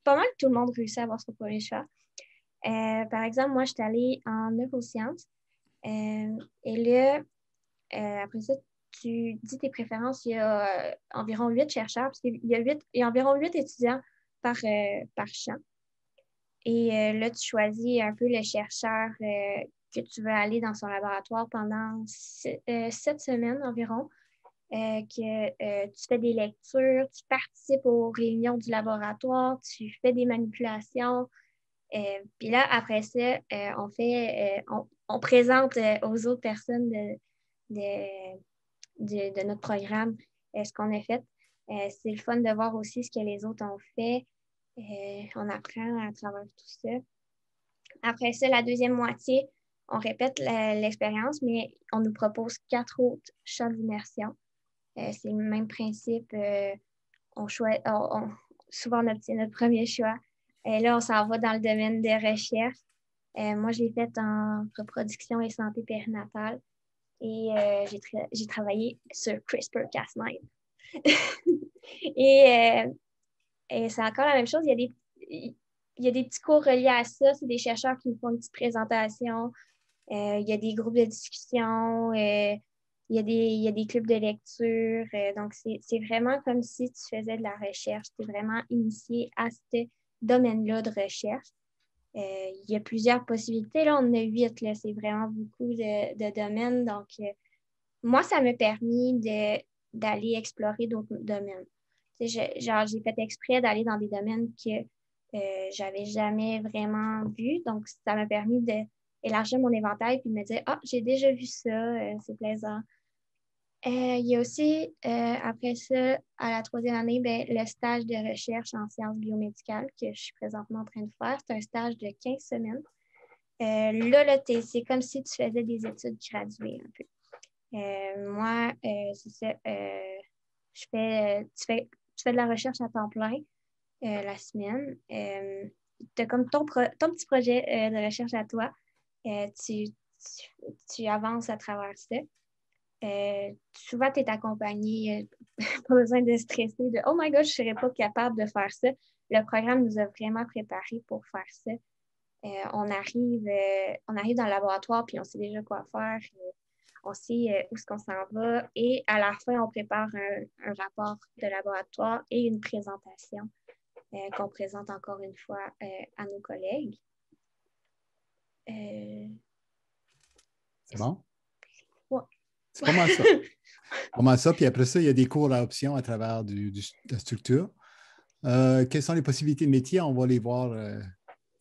Pas mal que tout le monde réussit à avoir son premier choix. Par exemple, moi, je suis allée en neurosciences. Et là, après ça, tu dis tes préférences. Il y a environ 8 chercheurs, parce qu'il y a environ 8 étudiants par champ. Et là, tu choisis un peu le chercheur que tu veux aller dans son laboratoire pendant 7 semaines environ. Tu fais des lectures, tu participes aux réunions du laboratoire, tu fais des manipulations. Puis là, après ça, on présente aux autres personnes de, de notre programme ce qu'on a fait. C'est le fun de voir aussi ce que les autres ont fait. On apprend à travers tout ça. Après ça, la deuxième moitié, on répète l'expérience, mais on nous propose 4 autres champs d'immersion. C'est le même principe. Souvent, on obtient notre premier choix. Là, on s'en va dans le domaine des recherches. Moi, je l'ai fait en reproduction et santé périnatale et j'ai travaillé sur CRISPR-Cas9. et, et c'est encore la même chose. Il y a des petits cours reliés à ça. C'est des chercheurs qui nous font une petite présentation. Il y a des groupes de discussion. Il y a des clubs de lecture. Donc, c'est vraiment comme si tu faisais de la recherche. Tu es vraiment initié à ce domaine-là de recherche. Il y a plusieurs possibilités. Là, on en a 8. Là. C'est vraiment beaucoup de domaines. Donc, moi, ça m'a permis d'aller explorer d'autres domaines. J'ai fait exprès d'aller dans des domaines que j'avais jamais vraiment vus. Donc, ça m'a permis d'élargir mon éventail et de me dire, ah, j'ai déjà vu ça, c'est plaisant. Il y a aussi, après ça, à la troisième année, ben, le stage de recherche en sciences biomédicales que je suis présentement en train de faire. C'est un stage de 15 semaines. Là, c'est comme si tu faisais des études graduées un peu. Moi, c'est ça. Tu fais de la recherche à temps plein la semaine. Tu as comme ton petit projet de recherche à toi. Tu avances à travers ça. Souvent, tu es accompagné, pas besoin de stresser, de Oh my God, je ne serais pas capable de faire ça. Le programme nous a vraiment préparés pour faire ça. On arrive dans le laboratoire, puis on sait déjà quoi faire. On sait où est-ce qu'on s'en va. Et à la fin, on prépare un rapport de laboratoire et une présentation qu'on présente encore une fois à nos collègues. C'est bon? Ouais. C'est pas mal ça. Pas mal ça. Puis après ça, il y a des cours à option à travers de la structure. Quelles sont les possibilités de métier? On va les voir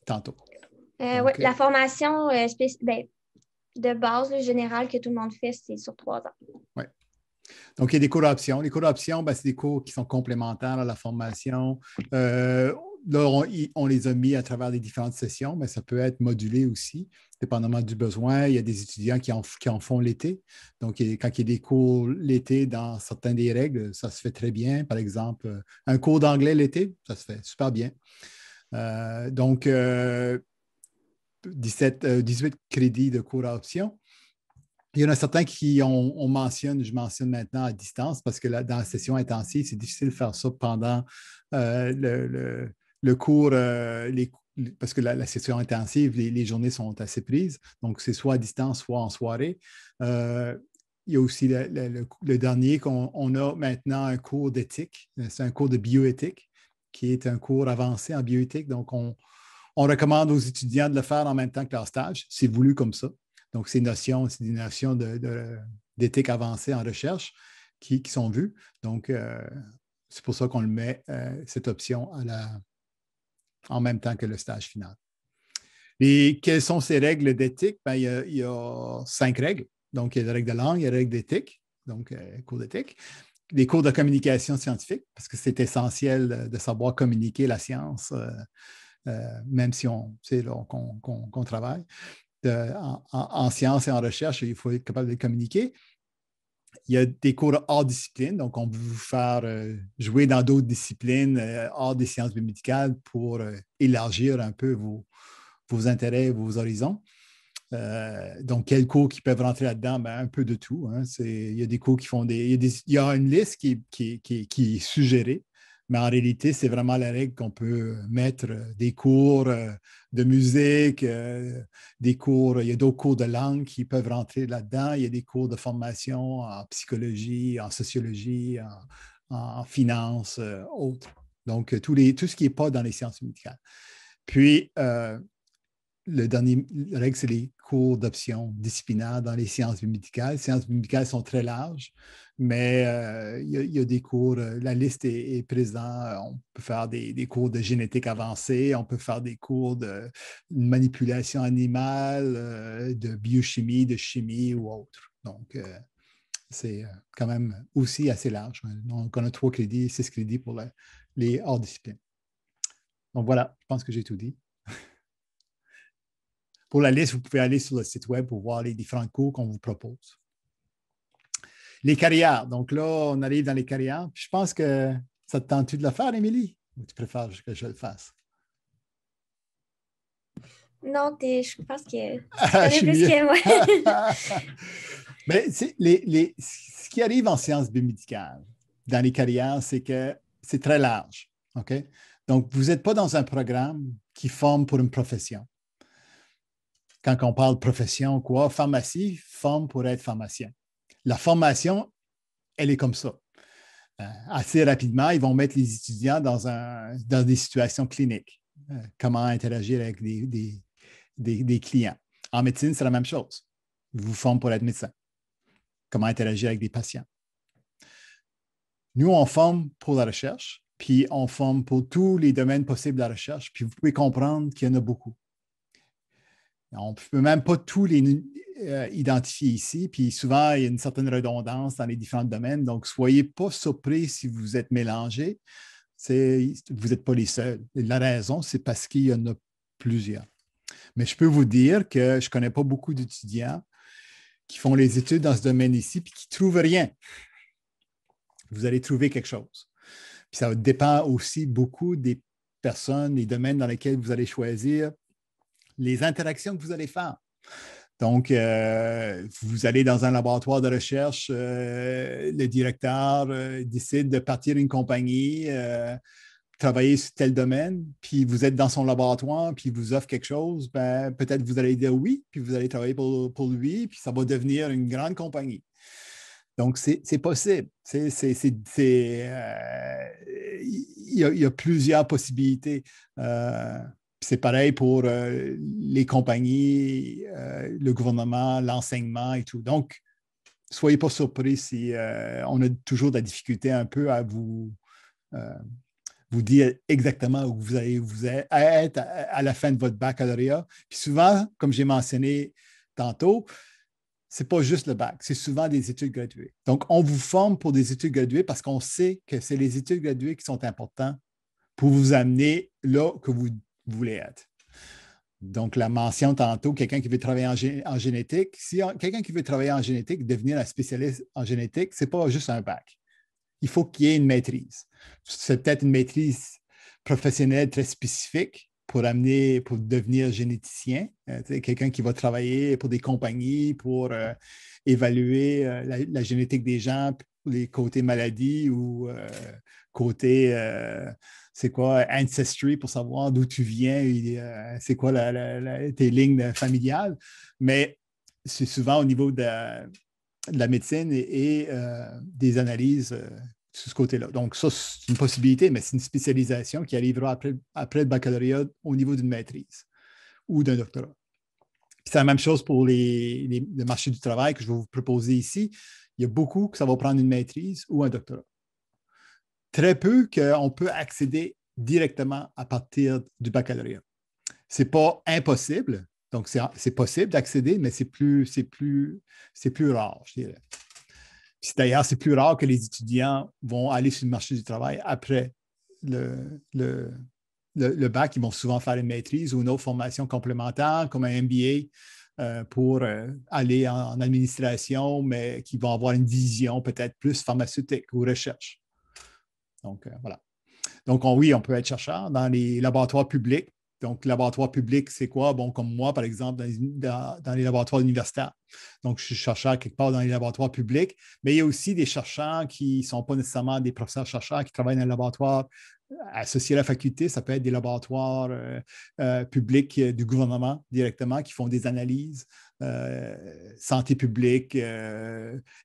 tantôt. Ouais, Donc, la formation de base là, générale que tout le monde fait, c'est sur 3 ans. ouais. Donc, il y a des cours d'option. Les cours d'option, ben, c'est des cours qui sont complémentaires à la formation. Là, on les a mis à travers les différentes sessions, mais ça peut être modulé aussi, dépendamment du besoin. Il y a des étudiants qui en font l'été. Donc, quand il y a des cours l'été dans certaines des règles, ça se fait très bien. Par exemple, un cours d'anglais l'été, ça se fait super bien. Donc, 18 crédits de cours à option. Il y en a certains qui je mentionne maintenant à distance parce que dans la session intensive, c'est difficile de faire ça pendant le cours, parce que la session intensive, les journées sont assez prises. Donc, c'est soit à distance, soit en soirée. Il y a aussi le dernier qu'on a maintenant un cours d'éthique. C'est un cours de bioéthique qui est un cours avancé en bioéthique. Donc, on recommande aux étudiants de le faire en même temps que leur stage. C'est voulu comme ça. Donc, c'est des notions d'éthique avancée en recherche qui sont vues. Donc, c'est pour ça qu'on le met, cette option en même temps que le stage final. Et quelles sont ces règles d'éthique? Ben, il y a 5 règles. Donc, il y a les règles de langue, il y a les règles d'éthique, donc cours d'éthique. Des cours de communication scientifique, parce que c'est essentiel de savoir communiquer la science, même si qu'on travaille. En sciences et en recherche, il faut être capable de communiquer. Il y a des cours hors discipline, donc on peut vous faire jouer dans d'autres disciplines hors des sciences biomédicales pour élargir un peu vos intérêts, vos horizons. Donc, quels cours qui peuvent rentrer là-dedans? Ben, un peu de tout. Hein. Il y a des cours qui font il y a une liste qui est suggérée, mais en réalité, c'est vraiment la règle qu'on peut mettre des cours de musique, des cours, il y a d'autres cours de langue qui peuvent rentrer là-dedans. Il y a des cours de formation en psychologie, en sociologie, en finance, autres. Donc, tout ce qui n'est pas dans les sciences médicales. Puis, le dernier règle, c'est les cours d'option disciplinaire dans les sciences biomédicales. Les sciences biomédicales sont très larges, mais il y a des cours, la liste est présente. On peut faire des cours de génétique avancée, on peut faire des cours de manipulation animale, de biochimie, de chimie ou autre. Donc, c'est quand même aussi assez large. Donc, on a 3 crédits, 6 crédits pour les hors disciplines. Donc, voilà, je pense que j'ai tout dit. Pour la liste, vous pouvez aller sur le site web pour voir les différents cours qu'on vous propose. Les carrières. Donc là, on arrive dans les carrières. Puis je pense que ça te tente-tu de le faire, Émilie? Ou tu préfères que je le fasse? Non, je pense que tu Je connais suis plus mieux. que moi. Mais ce qui arrive en sciences biomédicales, dans les carrières, c'est que c'est très large. OK? Donc, vous n'êtes pas dans un programme qui forme pour une profession. Quand on parle de profession, quoi, pharmacie forme pour être pharmacien. La formation, elle est comme ça. Assez rapidement, ils vont mettre les étudiants dans des situations cliniques. Comment interagir avec des clients. En médecine, c'est la même chose. Ils vous forment pour être médecin. Comment interagir avec des patients. Nous, on forme pour la recherche, puis on forme pour tous les domaines possibles de la recherche, puis vous pouvez comprendre qu'il y en a beaucoup. On ne peut même pas tous les identifier ici, puis souvent, il y a une certaine redondance dans les différents domaines, donc soyez pas surpris si vous êtes mélangés. Vous n'êtes pas les seuls. Et la raison, c'est parce qu'il y en a plusieurs. Mais je peux vous dire que je ne connais pas beaucoup d'étudiants qui font les études dans ce domaine ici puis qui ne trouvent rien. Vous allez trouver quelque chose. Puis ça dépend aussi beaucoup des personnes, des domaines dans lesquels vous allez choisir, les interactions que vous allez faire. Donc, vous allez dans un laboratoire de recherche, le directeur décide de partir une compagnie, travailler sur tel domaine, puis vous êtes dans son laboratoire, puis il vous offre quelque chose, ben, peut-être vous allez dire oui, puis vous allez travailler pour lui, puis ça va devenir une grande compagnie. Donc, c'est possible. Il y a plusieurs possibilités. C'est pareil pour les compagnies, le gouvernement, l'enseignement et tout. Donc, soyez pas surpris si on a toujours de la difficulté un peu à vous dire exactement où vous allez vous être à la fin de votre baccalauréat. Puis souvent, comme j'ai mentionné tantôt, ce n'est pas juste le bac, c'est souvent des études graduées. Donc, on vous forme pour des études graduées parce qu'on sait que c'est les études graduées qui sont importantes pour vous amener là que vous voulez être. Donc, la mention tantôt, quelqu'un qui veut travailler en génétique, si quelqu'un qui veut travailler en génétique, devenir un spécialiste en génétique, ce n'est pas juste un bac. Il faut qu'il y ait une maîtrise. C'est peut-être une maîtrise professionnelle très spécifique pour devenir généticien. Quelqu'un qui va travailler pour des compagnies, pour évaluer la génétique des gens, les côtés maladies ou côté, c'est quoi, ancestry pour savoir d'où tu viens, c'est quoi tes lignes familiales. Mais c'est souvent au niveau de la médecine et des analyses sur ce côté-là. Donc, ça, c'est une possibilité, mais c'est une spécialisation qui arrivera après le baccalauréat au niveau d'une maîtrise ou d'un doctorat. C'est la même chose pour le marché du travail que je vais vous proposer ici. Il y a beaucoup que ça va prendre une maîtrise ou un doctorat. Très peu qu'on peut accéder directement à partir du baccalauréat. Ce n'est pas impossible, donc c'est possible d'accéder, mais c'est plus rare, je dirais. D'ailleurs, c'est plus rare que les étudiants vont aller sur le marché du travail après le bac. Ils vont souvent faire une maîtrise ou une autre formation complémentaire, comme un MBA, pour aller en administration, mais qui vont avoir une vision peut-être plus pharmaceutique ou recherche. Donc, voilà. Donc, oui, on peut être chercheur dans les laboratoires publics. Donc, laboratoire public, c'est quoi? Bon, comme moi, par exemple, dans les laboratoires universitaires. Donc, je suis chercheur quelque part dans les laboratoires publics, mais il y a aussi des chercheurs qui ne sont pas nécessairement des professeurs-chercheurs qui travaillent dans les laboratoires associés à la faculté. Ça peut être des laboratoires publics du gouvernement directement qui font des analyses, santé publique,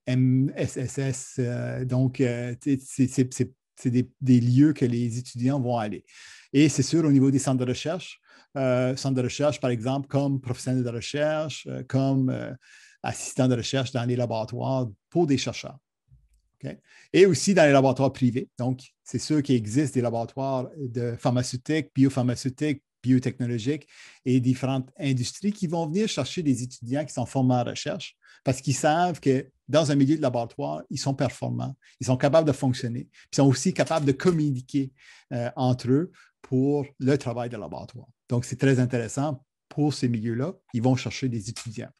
MSSS. Donc, c'est des lieux que les étudiants vont aller. Et c'est sûr, au niveau des centres de recherche, par exemple, comme professionnel de recherche, comme assistant de recherche dans les laboratoires pour des chercheurs. Okay? Et aussi dans les laboratoires privés. Donc, c'est sûr qu'il existe des laboratoires de pharmaceutiques, biopharmaceutiques, biotechnologiques et différentes industries qui vont venir chercher des étudiants qui sont formés en recherche parce qu'ils savent que dans un milieu de laboratoire, ils sont performants, ils sont capables de fonctionner, puis ils sont aussi capables de communiquer entre eux pour le travail de laboratoire. Donc, c'est très intéressant pour ces milieux-là. Ils vont chercher des étudiants.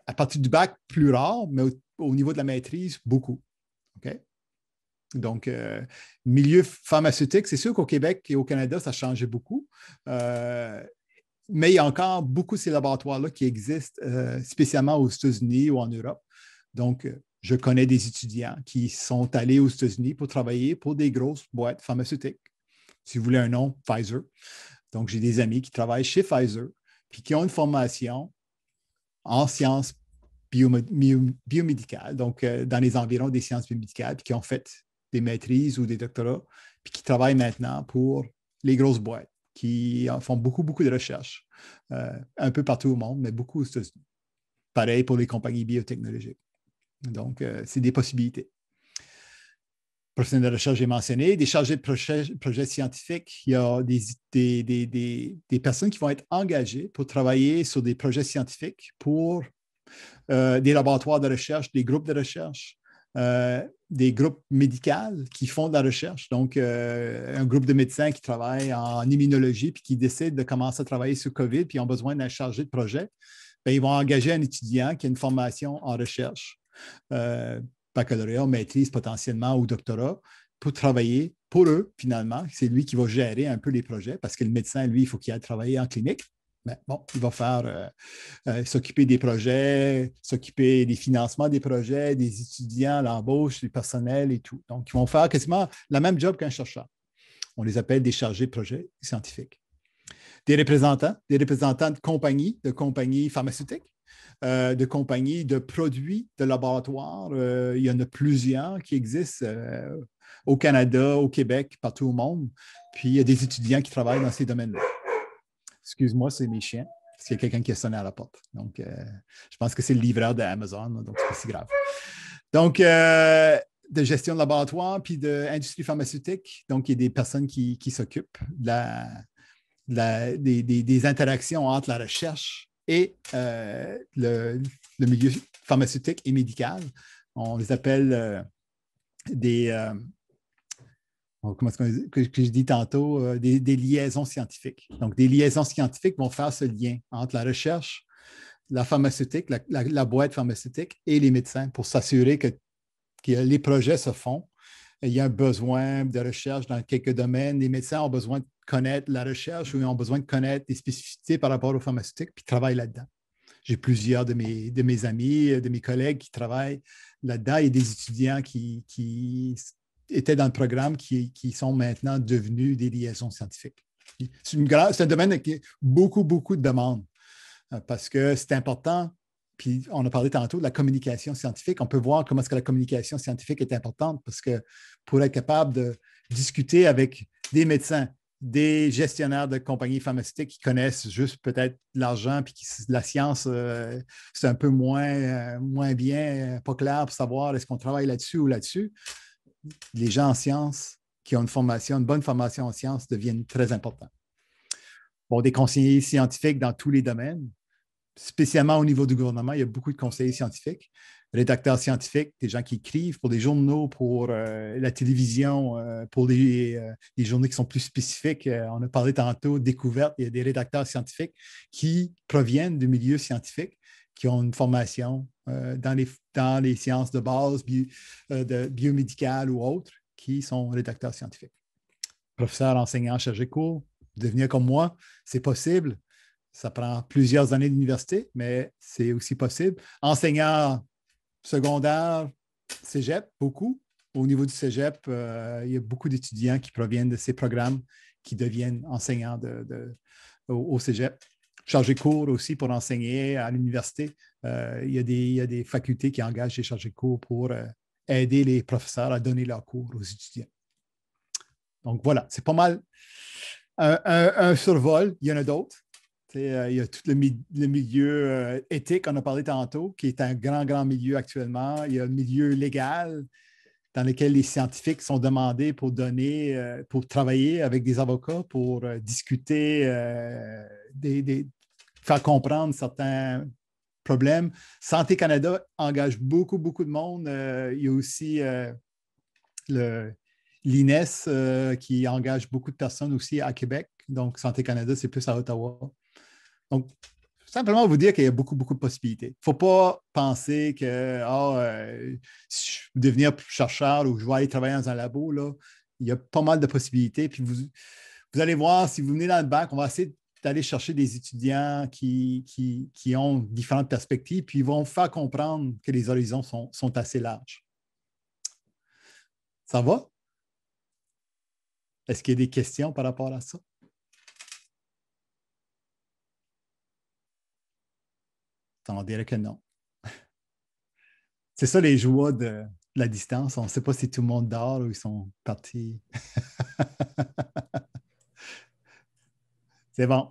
À partir du bac, plus rare, mais au niveau de la maîtrise, beaucoup. OK? Donc, milieu pharmaceutique, c'est sûr qu'au Québec et au Canada, ça a changé beaucoup. Mais il y a encore beaucoup de ces laboratoires-là qui existent, spécialement aux États-Unis ou en Europe. Donc, je connais des étudiants qui sont allés aux États-Unis pour travailler pour des grosses boîtes pharmaceutiques. Si vous voulez un nom, Pfizer. Donc, j'ai des amis qui travaillent chez Pfizer puis qui ont une formation en sciences biomédicales, donc dans les environs des sciences biomédicales, puis qui ont fait des maîtrises ou des doctorats, puis qui travaillent maintenant pour les grosses boîtes, qui font beaucoup, beaucoup de recherches, un peu partout au monde, mais beaucoup aux États-Unis. Pareil pour les compagnies biotechnologiques. Donc, c'est des possibilités. Professionnels de recherche, j'ai mentionné. Des chargés de projets scientifiques, il y a des personnes qui vont être engagées pour travailler sur des projets scientifiques pour des laboratoires de recherche, des groupes de recherche, des groupes médicaux qui font de la recherche. Donc, un groupe de médecins qui travaillent en immunologie puis qui décident de commencer à travailler sur COVID puis ont besoin d'un chargé de projet, bien, ils vont engager un étudiant qui a une formation en recherche, baccalauréat, maîtrise potentiellement ou doctorat, pour travailler pour eux, finalement. C'est lui qui va gérer un peu les projets parce que le médecin, lui, il faut qu'il aille travailler en clinique. Mais bon, il va faire s'occuper des projets, s'occuper des financements des projets, des étudiants, l'embauche, du personnel et tout. Donc, ils vont faire quasiment le même job qu'un chercheur. On les appelle des chargés de projets scientifiques. Des représentants de compagnies pharmaceutiques, de compagnies de produits de laboratoire. Il y en a plusieurs qui existent au Canada, au Québec, partout au monde. Puis, il y a des étudiants qui travaillent dans ces domaines-là. Excuse-moi, c'est mes chiens. Parce qu'il y a quelqu'un qui a sonné à la porte. Donc, je pense que c'est le livreur d'Amazon, donc c'est pas si grave. Donc, de gestion de laboratoire puis d'industrie pharmaceutique. Donc, il y a des personnes qui s'occupent des interactions entre la recherche et le milieu pharmaceutique et médical. On les appelle comment est-ce que je dis tantôt, des liaisons scientifiques. Donc, des liaisons scientifiques vont faire ce lien entre la recherche, la pharmaceutique, la boîte pharmaceutique et les médecins pour s'assurer que les projets se font. Il y a un besoin de recherche dans quelques domaines. Les médecins ont besoin de connaître la recherche ou ils ont besoin de connaître des spécificités par rapport aux pharmaceutiques, puis travaillent là-dedans. J'ai plusieurs de mes amis, de mes collègues qui travaillent là-dedans et des étudiants qui étaient dans le programme qui sont maintenant devenus des liaisons scientifiques. C'est un domaine avec beaucoup, beaucoup de demandes parce que c'est important. Puis on a parlé tantôt de la communication scientifique. On peut voir comment est-ce que la communication scientifique est importante parce que pour être capable de discuter avec des médecins, des gestionnaires de compagnies pharmaceutiques qui connaissent juste peut-être l'argent puis la science, c'est un peu moins bien, pas clair pour savoir est-ce qu'on travaille là-dessus ou là-dessus. Les gens en sciences qui ont une bonne formation en sciences deviennent très importants. Bon, des conseillers scientifiques dans tous les domaines, spécialement au niveau du gouvernement, il y a beaucoup de conseillers scientifiques, rédacteurs scientifiques, des gens qui écrivent pour des journaux, pour la télévision, pour des journaux qui sont plus spécifiques. On a parlé tantôt de découvertes. Il y a des rédacteurs scientifiques qui proviennent du milieu scientifique, qui ont une formation dans les sciences de base, de biomédicales ou autres, qui sont rédacteurs scientifiques. Professeur, enseignant, chargé de cours, devenir comme moi, c'est possible. Ça prend plusieurs années d'université, mais c'est aussi possible. Enseignant secondaire, cégep, beaucoup. Au niveau du cégep, il y a beaucoup d'étudiants qui proviennent de ces programmes qui deviennent enseignants au cégep. Chargé de cours aussi pour enseigner à l'université. Il y a des facultés qui engagent des chargés de cours pour aider les professeurs à donner leurs cours aux étudiants. Donc voilà, c'est pas mal un survol. Il y en a d'autres. Il y a tout le milieu éthique, on a parlé tantôt, qui est un grand, grand milieu actuellement. Il y a le milieu légal dans lequel les scientifiques sont demandés pour travailler avec des avocats, pour discuter, faire comprendre certains problèmes. Santé Canada engage beaucoup, beaucoup de monde. Il y a aussi l'INES qui engage beaucoup de personnes aussi à Québec. Donc, Santé Canada, c'est plus à Ottawa. Donc, simplement vous dire qu'il y a beaucoup, beaucoup de possibilités. Il ne faut pas penser que si je veux devenir chercheur ou je vais aller travailler dans un labo, là, il y a pas mal de possibilités. Puis vous allez voir, si vous venez dans le bac, on va essayer d'aller chercher des étudiants qui ont différentes perspectives, puis ils vont faire comprendre que les horizons sont assez larges. Ça va? Est-ce qu'il y a des questions par rapport à ça? On dirait que non. C'est ça les joies de la distance. On ne sait pas si tout le monde dort ou ils sont partis. C'est bon.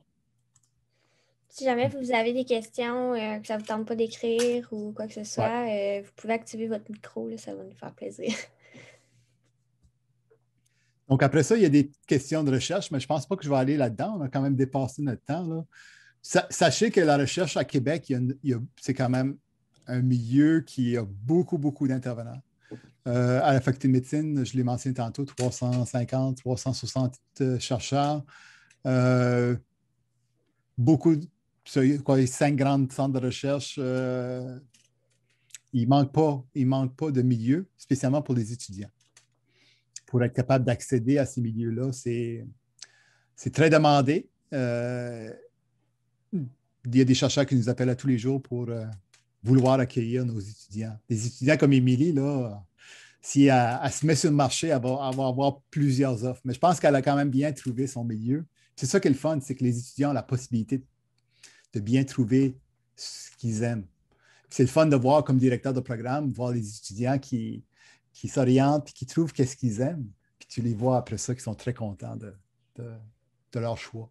Si jamais vous avez des questions que ça ne vous tente pas d'écrire ou quoi que ce soit, vous pouvez activer votre micro, là, ça va nous faire plaisir. Donc, après ça, il y a des questions de recherche, mais je ne pense pas que je vais aller là-dedans. On a quand même dépassé notre temps, là. Sachez que la recherche à Québec, c'est quand même un milieu qui a beaucoup, beaucoup d'intervenants. À la faculté de médecine, je l'ai mentionné tantôt, 350, 360 chercheurs. Beaucoup, 5 grands centres de recherche. Il ne manque pas de milieu, spécialement pour les étudiants. Pour être capable d'accéder à ces milieux-là, c'est très demandé. Il y a des chercheurs qui nous appellent à tous les jours pour vouloir accueillir nos étudiants. Des étudiants comme Émilie, là, si elle se met sur le marché, elle va avoir plusieurs offres. Mais je pense qu'elle a quand même bien trouvé son milieu. C'est ça qui est le fun, c'est que les étudiants ont la possibilité de bien trouver ce qu'ils aiment. C'est le fun de voir comme directeur de programme, voir les étudiants qui s'orientent et qui trouvent qu'est-ce qu'ils aiment. Puis tu les vois après ça qui sont très contents de leur choix.